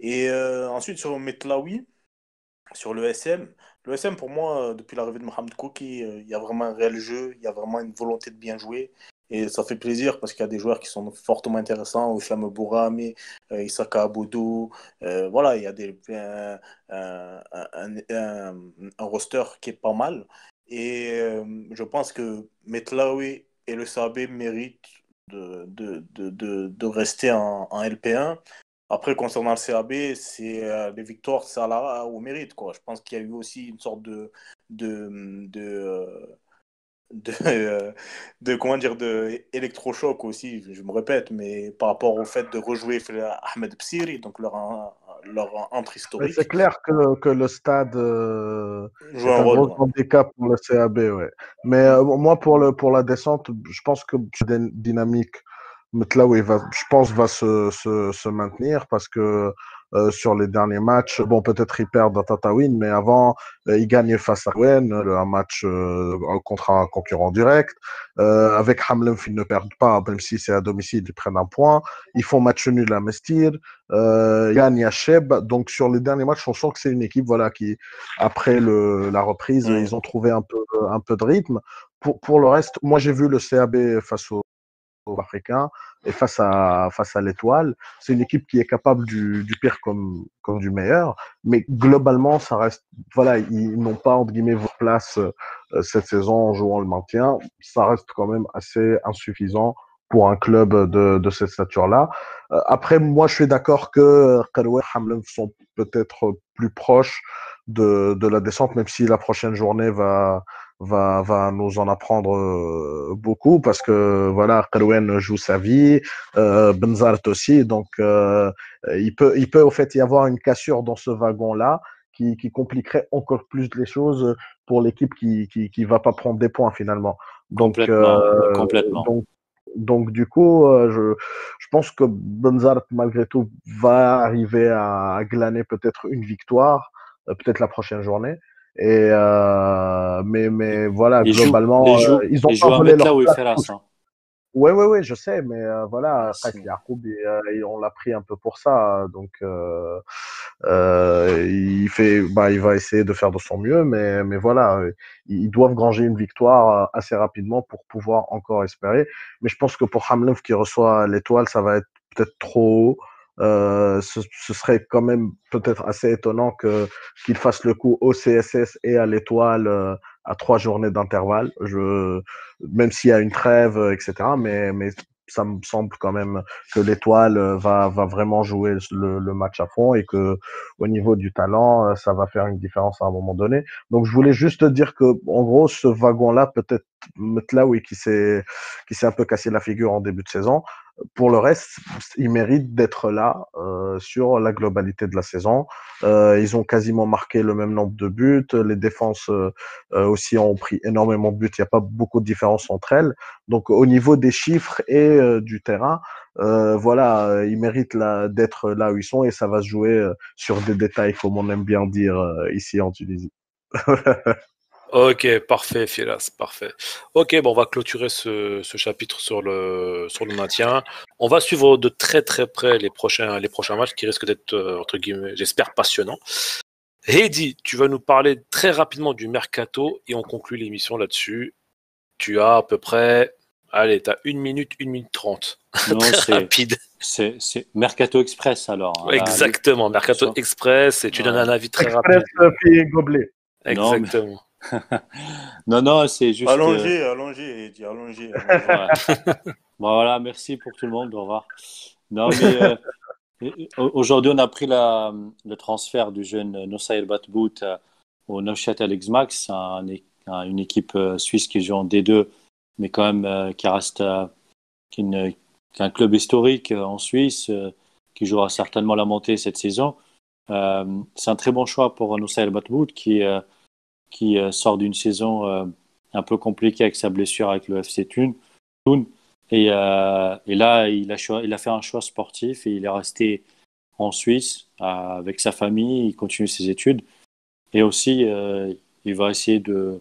[SPEAKER 4] Et ensuite, sur Metlaoui, sur le SM. Le SM, pour moi, depuis l'arrivée de Mohamed Kouki, il y a vraiment un réel jeu, il y a vraiment une volonté de bien jouer. Et ça fait plaisir parce qu'il y a des joueurs qui sont fortement intéressants, Oussama Bourame, Issaka Aboudou. Voilà, il y a un roster qui est pas mal. Et je pense que Metlaoui et le SAB méritent de rester en LP1. Après, concernant le CAB, c'est les victoires, ça au mérite, quoi. Je pense qu'il y a eu aussi une sorte de, de, euh, de, comment dire, de électrochoc aussi, je me répète, mais par rapport au fait de rejouer Ahmed Bsiri, donc leur entre
[SPEAKER 3] Mais c'est
[SPEAKER 4] historique,
[SPEAKER 3] clair que le stade
[SPEAKER 4] joue
[SPEAKER 3] est
[SPEAKER 4] un
[SPEAKER 3] un
[SPEAKER 4] rôle.
[SPEAKER 3] gros
[SPEAKER 4] Ouais.
[SPEAKER 3] handicap pour le CAB, ouais. Mais
[SPEAKER 4] Mm.
[SPEAKER 3] moi, pour la descente, je pense que cette dynamique, Metlaoui je pense, va se maintenir parce que sur les derniers matchs, bon, peut-être ils perdent à Tataouine, mais avant, ils gagnent face à Rouen, un match contre un concurrent direct. Avec Hamlenf, ils ne perdent pas, même si c'est à domicile, ils prennent un point. Ils font match nul à Mestir. Yann Yacheb. Donc sur les derniers matchs, on sent que c'est une équipe voilà, qui, après la reprise,
[SPEAKER 4] Mm.
[SPEAKER 3] ils ont trouvé un peu de rythme. Pour le reste, moi j'ai vu le CAB face aux Africains et face à l'Étoile. C'est une équipe qui est capable du pire comme du meilleur, mais globalement, ça reste. Voilà, ils n'ont pas, entre guillemets, vos places cette saison en jouant le maintien. Ça reste quand même assez insuffisant pour un club de cette stature-là. Après, moi, je suis d'accord que Qaroua et Hamlin sont peut-être plus proches de la descente, même si la prochaine journée va nous en apprendre beaucoup parce que voilà, Qarouen joue sa vie, Benzart aussi, donc il peut au fait y avoir une cassure dans ce wagon-là qui compliquerait encore plus les choses pour l'équipe qui va pas prendre des points finalement. Donc,
[SPEAKER 2] Complètement, ouais. Complètement.
[SPEAKER 3] donc donc, du coup, je pense que Benzart, malgré tout, va arriver à glaner peut-être une victoire, peut-être la prochaine journée. Mais voilà, globalement, ils
[SPEAKER 2] Il
[SPEAKER 3] n'ont pas
[SPEAKER 2] joue à
[SPEAKER 3] volé leur
[SPEAKER 2] Metla ou
[SPEAKER 3] place.
[SPEAKER 2] Ferras, hein.
[SPEAKER 3] Ouais, je sais, mais
[SPEAKER 2] Ah,
[SPEAKER 3] voilà, Kais
[SPEAKER 2] c'est-
[SPEAKER 3] Yacoub, on l'a pris un peu pour ça. Donc, il va essayer de faire de son mieux, mais voilà, ils doivent granger une victoire assez rapidement pour pouvoir encore espérer. Mais je pense que pour Hamlov qui reçoit l'étoile, ça va être peut-être trop haut. Ce serait quand même peut-être assez étonnant qu'il fasse le coup au CSS et à l'étoile à 3 journées d'intervalle. Même s'il y a une trêve, etc. Mais ça me semble quand même que l'étoile va vraiment jouer le match à fond et que au niveau du talent, ça va faire une différence à un moment donné. Donc je voulais juste te dire que en gros ce wagon-là peut-être là oui qui s'est un peu cassé la figure en début de saison. Pour le reste, ils méritent d'être là sur la globalité de la saison. Ils ont quasiment marqué le même nombre de buts. Les défenses aussi ont pris énormément de buts. Il n'y a pas beaucoup de différence entre elles. Donc au niveau des chiffres et du terrain, voilà, ils méritent d'être là où ils sont et ça va se jouer sur des détails, comme on aime bien dire ici en Tunisie.
[SPEAKER 1] Ok, parfait, Firas, parfait. Ok, bon, on va clôturer ce chapitre sur le maintien. On va suivre de très très près les prochains matchs qui risquent d'être, entre guillemets, j'espère, passionnants. Heidi, tu vas nous parler très rapidement du mercato et on conclut l'émission là-dessus. Tu as à peu près, allez, tu as 1 minute 30.
[SPEAKER 2] Non,
[SPEAKER 1] Très rapide.
[SPEAKER 2] c'est Mercato Express alors, hein, là,
[SPEAKER 1] Exactement, Mercato
[SPEAKER 2] sur-
[SPEAKER 1] Express et tu donnes un
[SPEAKER 2] voilà.
[SPEAKER 1] avis très
[SPEAKER 3] Express
[SPEAKER 1] rapide.
[SPEAKER 3] pied gobelet.
[SPEAKER 2] Non, mais
[SPEAKER 1] Exactement.
[SPEAKER 2] non, c'est juste.
[SPEAKER 4] Allongez, Eddie, allongez.
[SPEAKER 2] Ouais. Bon, voilà, merci pour tout le monde. Au revoir. Non, mais aujourd'hui, on a pris le transfert du jeune Noussair Batbout au Neuchâtel Alex-Max, une équipe suisse qui joue en D2, mais quand même qui reste qui est un club historique en Suisse, qui jouera certainement la montée cette saison. C'est un très bon choix pour Nusayr Batbout qui sort d'une saison un peu compliquée avec sa blessure avec le FC Thun. Et là, il a fait un choix sportif et il est resté en Suisse avec sa famille, il continue ses études. Et aussi, il va essayer de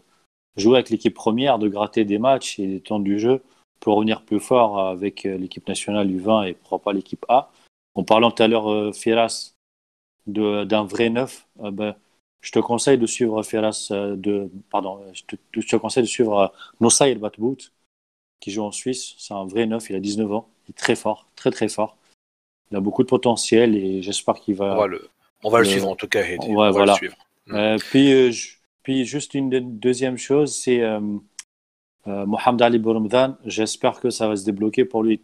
[SPEAKER 2] jouer avec l'équipe première, de gratter des matchs et des temps du jeu pour revenir plus fort avec l'équipe nationale U20 et pourquoi pas l'équipe A. En parlant tout à l'heure, Firas, d'un vrai neuf, je te conseille de suivre Firas, je te conseille de suivre Nusayr Batbout, qui joue en Suisse. C'est un vrai neuf, il a 19 ans, il est très fort, très très fort. Il a beaucoup de potentiel et j'espère qu'il va...
[SPEAKER 1] On va le suivre en tout cas, Heidi.
[SPEAKER 2] Ouais, voilà.
[SPEAKER 1] Le suivre.
[SPEAKER 2] Puis juste une deuxième chose, c'est Mohamed Ali Bourmdan. J'espère que ça va se débloquer pour lui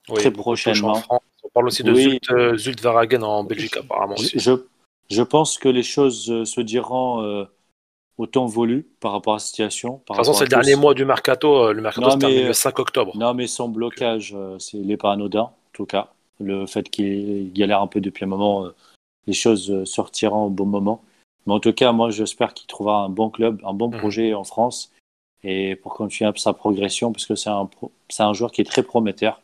[SPEAKER 2] très prochainement.
[SPEAKER 1] On parle aussi de Zult Varagen en Belgique apparemment aussi.
[SPEAKER 2] Je pense que les choses se diront au temps voulu par rapport à la situation.
[SPEAKER 1] De toute façon, c'est le dernier mois du mercato. Le mercato se termine le 5 octobre.
[SPEAKER 2] Non, mais son blocage, il n'est pas anodin, en tout cas. Le fait qu'il galère un peu depuis un moment, les choses sortiront au bon moment. Mais en tout cas, moi, j'espère qu'il trouvera un bon club, un bon projet en France et pour continuer sa progression, parce que c'est un joueur qui est très prometteur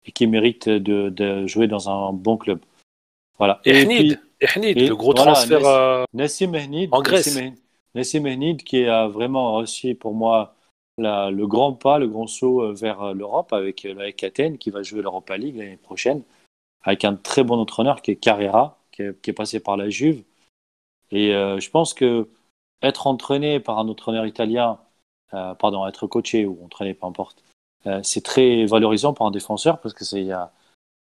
[SPEAKER 2] et qui mérite de jouer dans un bon club. Voilà.
[SPEAKER 1] Ehnid, le gros transfert
[SPEAKER 2] Nassim Ehnid,
[SPEAKER 1] en Grèce.
[SPEAKER 2] Nassim Ehnid qui a vraiment réussi pour moi le grand pas, le grand saut vers l'Europe avec l'AEK Athènes qui va jouer l'Europa League l'année prochaine avec un très bon entraîneur qui est Carrera, qui est passé par la Juve. Et je pense que être entraîné par un entraîneur italien, être coaché ou entraîné, peu importe, c'est très valorisant pour un défenseur parce que il y a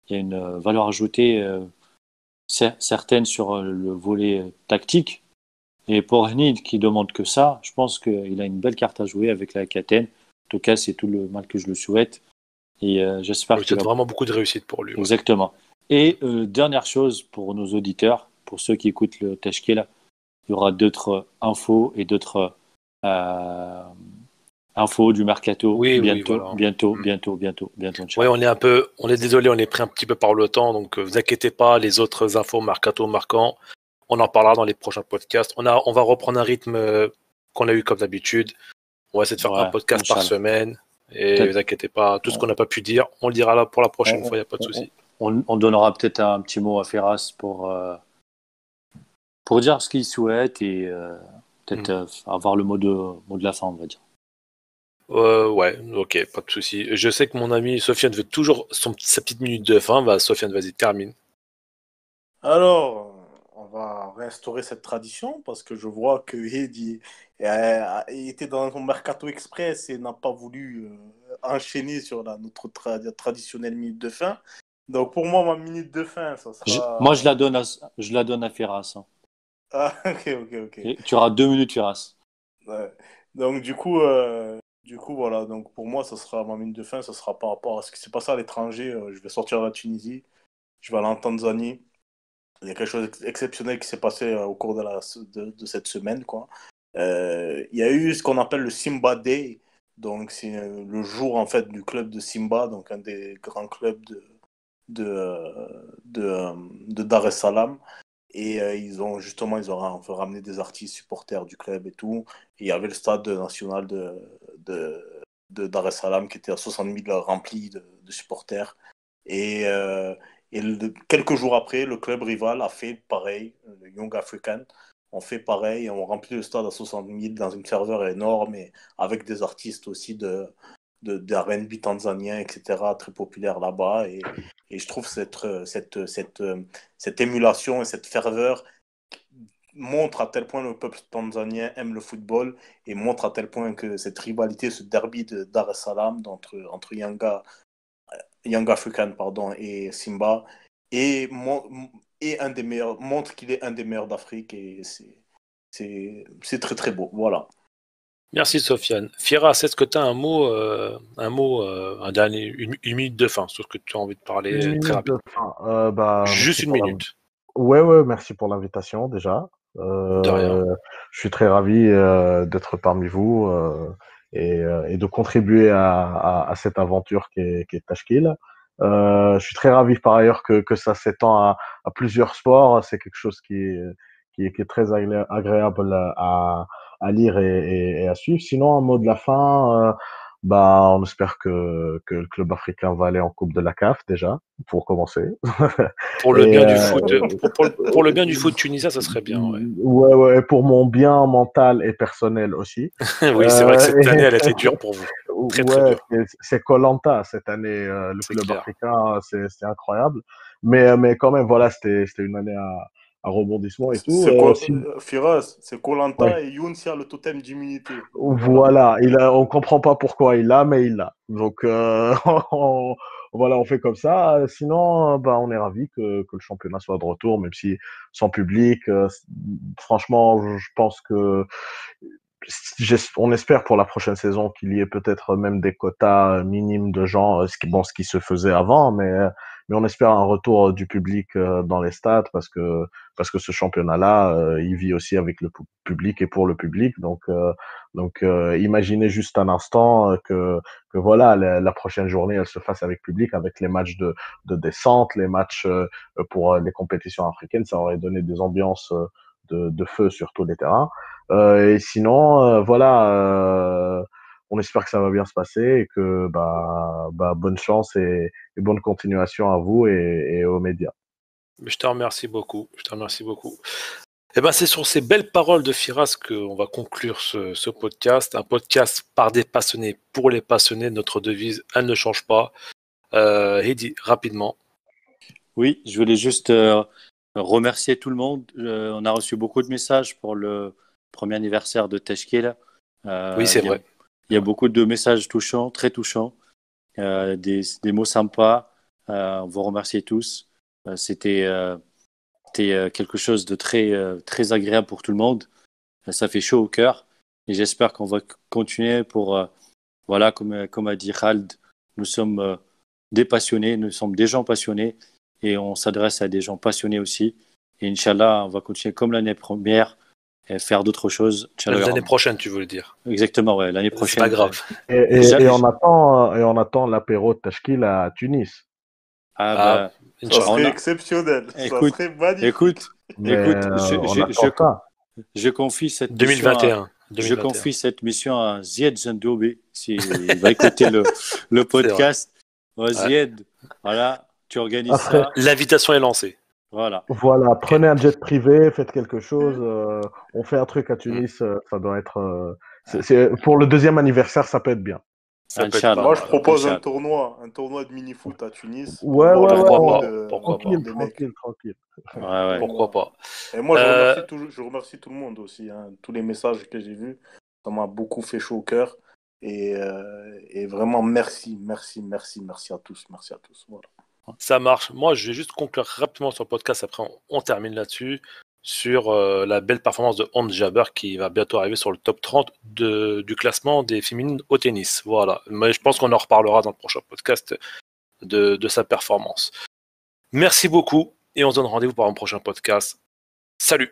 [SPEAKER 2] une valeur ajoutée certaine sur le volet tactique. Et pour Ehnid qui demande que ça, je pense qu'il a une belle carte à jouer avec la Athènes. En tout cas, c'est tout le mal que je le souhaite. Et j'espère
[SPEAKER 1] qu'il a vraiment beaucoup de réussite pour lui.
[SPEAKER 2] Exactement. Et dernière chose pour nos auditeurs, pour ceux qui écoutent le Tashkil, il y aura d'autres infos et d'autres infos du mercato bientôt.
[SPEAKER 1] Oui, on est désolé, on est pris un petit peu par le temps, donc vous inquiétez pas, les autres infos mercato marquants, on en parlera dans les prochains podcasts. On va reprendre un rythme qu'on a eu comme d'habitude. On va essayer de faire un podcast par semaine. Et ne vous inquiétez pas, tout ce qu'on n'a pas pu dire, on le dira là pour la prochaine fois, il n'y a pas de souci.
[SPEAKER 2] On donnera peut-être un petit mot à Firas pour dire ce qu'il souhaite et peut-être avoir le mot de la fin, on va dire.
[SPEAKER 1] Ouais, ok, pas de souci. Je sais que mon ami Sofiane veut toujours sa petite minute de fin. Sofiane, vas-y, termine.
[SPEAKER 4] Alors, on va réinstaurer cette tradition parce que je vois que Heidi était dans son mercato express et n'a pas voulu enchaîner sur notre traditionnelle minute de fin. Donc pour moi, ma minute de fin, ça sera...
[SPEAKER 2] Moi, je la donne à Firas. Hein.
[SPEAKER 4] Ah, ok.
[SPEAKER 2] Et tu auras 2 minutes, Firas.
[SPEAKER 4] Ouais. Donc du coup, voilà. Donc pour moi, ça sera ma minute de fin, ça sera par rapport à ce qui s'est passé à l'étranger. Je vais sortir de la Tunisie, je vais aller en Tanzanie. Il y a quelque chose d'exceptionnel qui s'est passé au cours de cette semaine, quoi. Il y a eu ce qu'on appelle le Simba Day. Donc c'est le jour en fait du club de Simba, donc un des grands clubs de Dar es Salaam. Et ils ont ramené des artistes supporters du club et tout. Et il y avait le stade national de Dar es Salaam qui était à 60 000 rempli de supporters. Et quelques jours après, le club rival a fait pareil, le Young African ont fait pareil, ont rempli le stade à 60 000 dans une ferveur énorme et avec des artistes aussi de R&B tanzanien, etc., très populaires là-bas. Et je trouve cette émulation et cette ferveur montre à tel point le peuple tanzanien aime le football et montre à tel point que cette rivalité, ce derby de Dar es Salaam entre Young African et Simba montre qu'il est un des meilleurs d'Afrique et c'est très très beau. Voilà.
[SPEAKER 1] Merci Sofiane. Firas, est-ce que tu as un dernier, une minute de fin sur ce que tu as envie de parler très rapidement.
[SPEAKER 3] Juste
[SPEAKER 1] une minute.
[SPEAKER 3] Ouais, merci pour l'invitation déjà.
[SPEAKER 1] De rien.
[SPEAKER 3] Je suis très ravi d'être parmi vous et de contribuer à cette aventure qui est Tashkil. Je suis très ravi par ailleurs que ça s'étend à plusieurs sports. C'est quelque chose qui est très agréable à lire et à suivre. Sinon, un mot de la fin, bah, on espère que le club africain va aller en Coupe de la CAF déjà, pour commencer.
[SPEAKER 1] Pour le
[SPEAKER 3] Et,
[SPEAKER 1] bien du foot, pour le bien du foot tunisien, ça serait bien, ouais.
[SPEAKER 3] ouais, pour mon bien mental et personnel aussi.
[SPEAKER 1] Oui, c'est vrai que cette année,
[SPEAKER 3] Et,
[SPEAKER 1] elle a été dure pour vous. Très, très
[SPEAKER 3] ouais,
[SPEAKER 1] dure.
[SPEAKER 3] c'est Koh-Lanta cette année, le
[SPEAKER 1] C'est
[SPEAKER 3] club
[SPEAKER 1] clair.
[SPEAKER 3] africain, c'est incroyable. Mais quand même, voilà, c'était une année à rebondissement et tout.
[SPEAKER 4] C'est quoi,
[SPEAKER 3] Si,
[SPEAKER 4] Firas, c'est koh
[SPEAKER 3] ouais.
[SPEAKER 4] et Younes a le totem d'immunité. Donc voilà.
[SPEAKER 3] Voilà, on comprend pas pourquoi il l'a, mais il l'a. Donc voilà, on fait comme ça. Sinon, bah, on est ravi que le championnat soit de retour, même si sans public. Franchement, je pense que on espère pour la prochaine saison qu'il y ait peut-être même des quotas minimes de gens, ce qui se faisait avant, mais on espère un retour du public dans les stades parce que ce championnat-là, il vit aussi avec le public et pour le public. Donc imaginez juste un instant que voilà, la prochaine journée, elle se fasse avec public, avec les matchs de descente, les matchs pour les compétitions africaines, ça aurait donné des ambiances de feu sur tous les terrains. Et sinon, voilà, on espère que ça va bien se passer et que bonne chance et bonne continuation à vous et aux médias.
[SPEAKER 1] Je te remercie beaucoup. Je te remercie beaucoup. Eh ben, c'est sur ces belles paroles de Firas qu'on va conclure ce podcast. Un podcast par des passionnés pour les passionnés. Notre devise, elle ne change pas. Heidi, rapidement.
[SPEAKER 2] Oui, je voulais juste remercier tout le monde. On a reçu beaucoup de messages pour le premier anniversaire de Teshkil.
[SPEAKER 1] Oui, c'est vrai.
[SPEAKER 2] Il y a beaucoup de messages touchants, très touchants, des mots sympas. On vous remercie tous. C'était quelque chose de très agréable pour tout le monde. Ça fait chaud au cœur. Et j'espère qu'on va continuer pour, voilà, comme a dit Khald, nous sommes des passionnés, nous sommes des gens passionnés et on s'adresse à des gens passionnés aussi. Et Inch'Allah, on va continuer comme l'année première et faire d'autres choses. Inch'Allah,
[SPEAKER 1] L'année prochaine, tu veux le dire.
[SPEAKER 2] exactement, ouais, l'année
[SPEAKER 1] C'est
[SPEAKER 2] prochaine.
[SPEAKER 1] pas grave.
[SPEAKER 3] Et on attend l'apéro de Tashkil à Tunis.
[SPEAKER 2] Ah
[SPEAKER 1] Ah,
[SPEAKER 2] bah,
[SPEAKER 4] Ça serait
[SPEAKER 1] Inch'Allah.
[SPEAKER 4] exceptionnel. Ça
[SPEAKER 2] écoute,
[SPEAKER 4] serait magnifique.
[SPEAKER 2] écoute,
[SPEAKER 3] Mais
[SPEAKER 2] écoute,
[SPEAKER 3] on attend ça.
[SPEAKER 2] je confie cette mission à,
[SPEAKER 1] 2021.
[SPEAKER 2] je
[SPEAKER 1] 2021.
[SPEAKER 2] confie cette mission à Zied Zendoube, s'il va écouter le podcast. Ouais,
[SPEAKER 1] Ouais.
[SPEAKER 2] Zied, voilà, tu organises
[SPEAKER 3] Après,
[SPEAKER 2] ça.
[SPEAKER 1] L'invitation est lancée.
[SPEAKER 2] Voilà.
[SPEAKER 3] voilà,
[SPEAKER 1] Ok.
[SPEAKER 3] prenez un jet privé, faites quelque chose. On fait un truc à Tunis, ça doit être. Pour le deuxième anniversaire, ça peut être bien.
[SPEAKER 1] Ça peut être pas
[SPEAKER 2] Inch'Allah.
[SPEAKER 4] Moi, je
[SPEAKER 1] mal.
[SPEAKER 4] propose
[SPEAKER 2] Inch'Allah.
[SPEAKER 4] un tournoi de mini-foot à Tunis pour
[SPEAKER 3] Ouais,
[SPEAKER 4] voir
[SPEAKER 3] ouais,
[SPEAKER 4] le
[SPEAKER 3] ouais,
[SPEAKER 1] Pourquoi
[SPEAKER 4] niveau
[SPEAKER 1] pas. Pourquoi pas.
[SPEAKER 3] tranquille,
[SPEAKER 4] des mecs.
[SPEAKER 3] tranquille, tranquille.
[SPEAKER 2] Ouais, ouais.
[SPEAKER 1] Pourquoi pas.
[SPEAKER 4] Et moi,
[SPEAKER 1] Euh,
[SPEAKER 4] je remercie tout le monde aussi, hein. Tous les messages que j'ai vus, ça m'a beaucoup fait chaud au cœur. Et vraiment, merci à tous. Merci à tous. Voilà.
[SPEAKER 1] Ça marche. Moi, je vais juste conclure rapidement sur le podcast. Après, on termine là-dessus. Sur la belle performance de Ons Jabeur qui va bientôt arriver sur le top 30 du classement des féminines au tennis. Voilà. Mais je pense qu'on en reparlera dans le prochain podcast de sa performance. Merci beaucoup et on se donne rendez-vous pour un prochain podcast. Salut!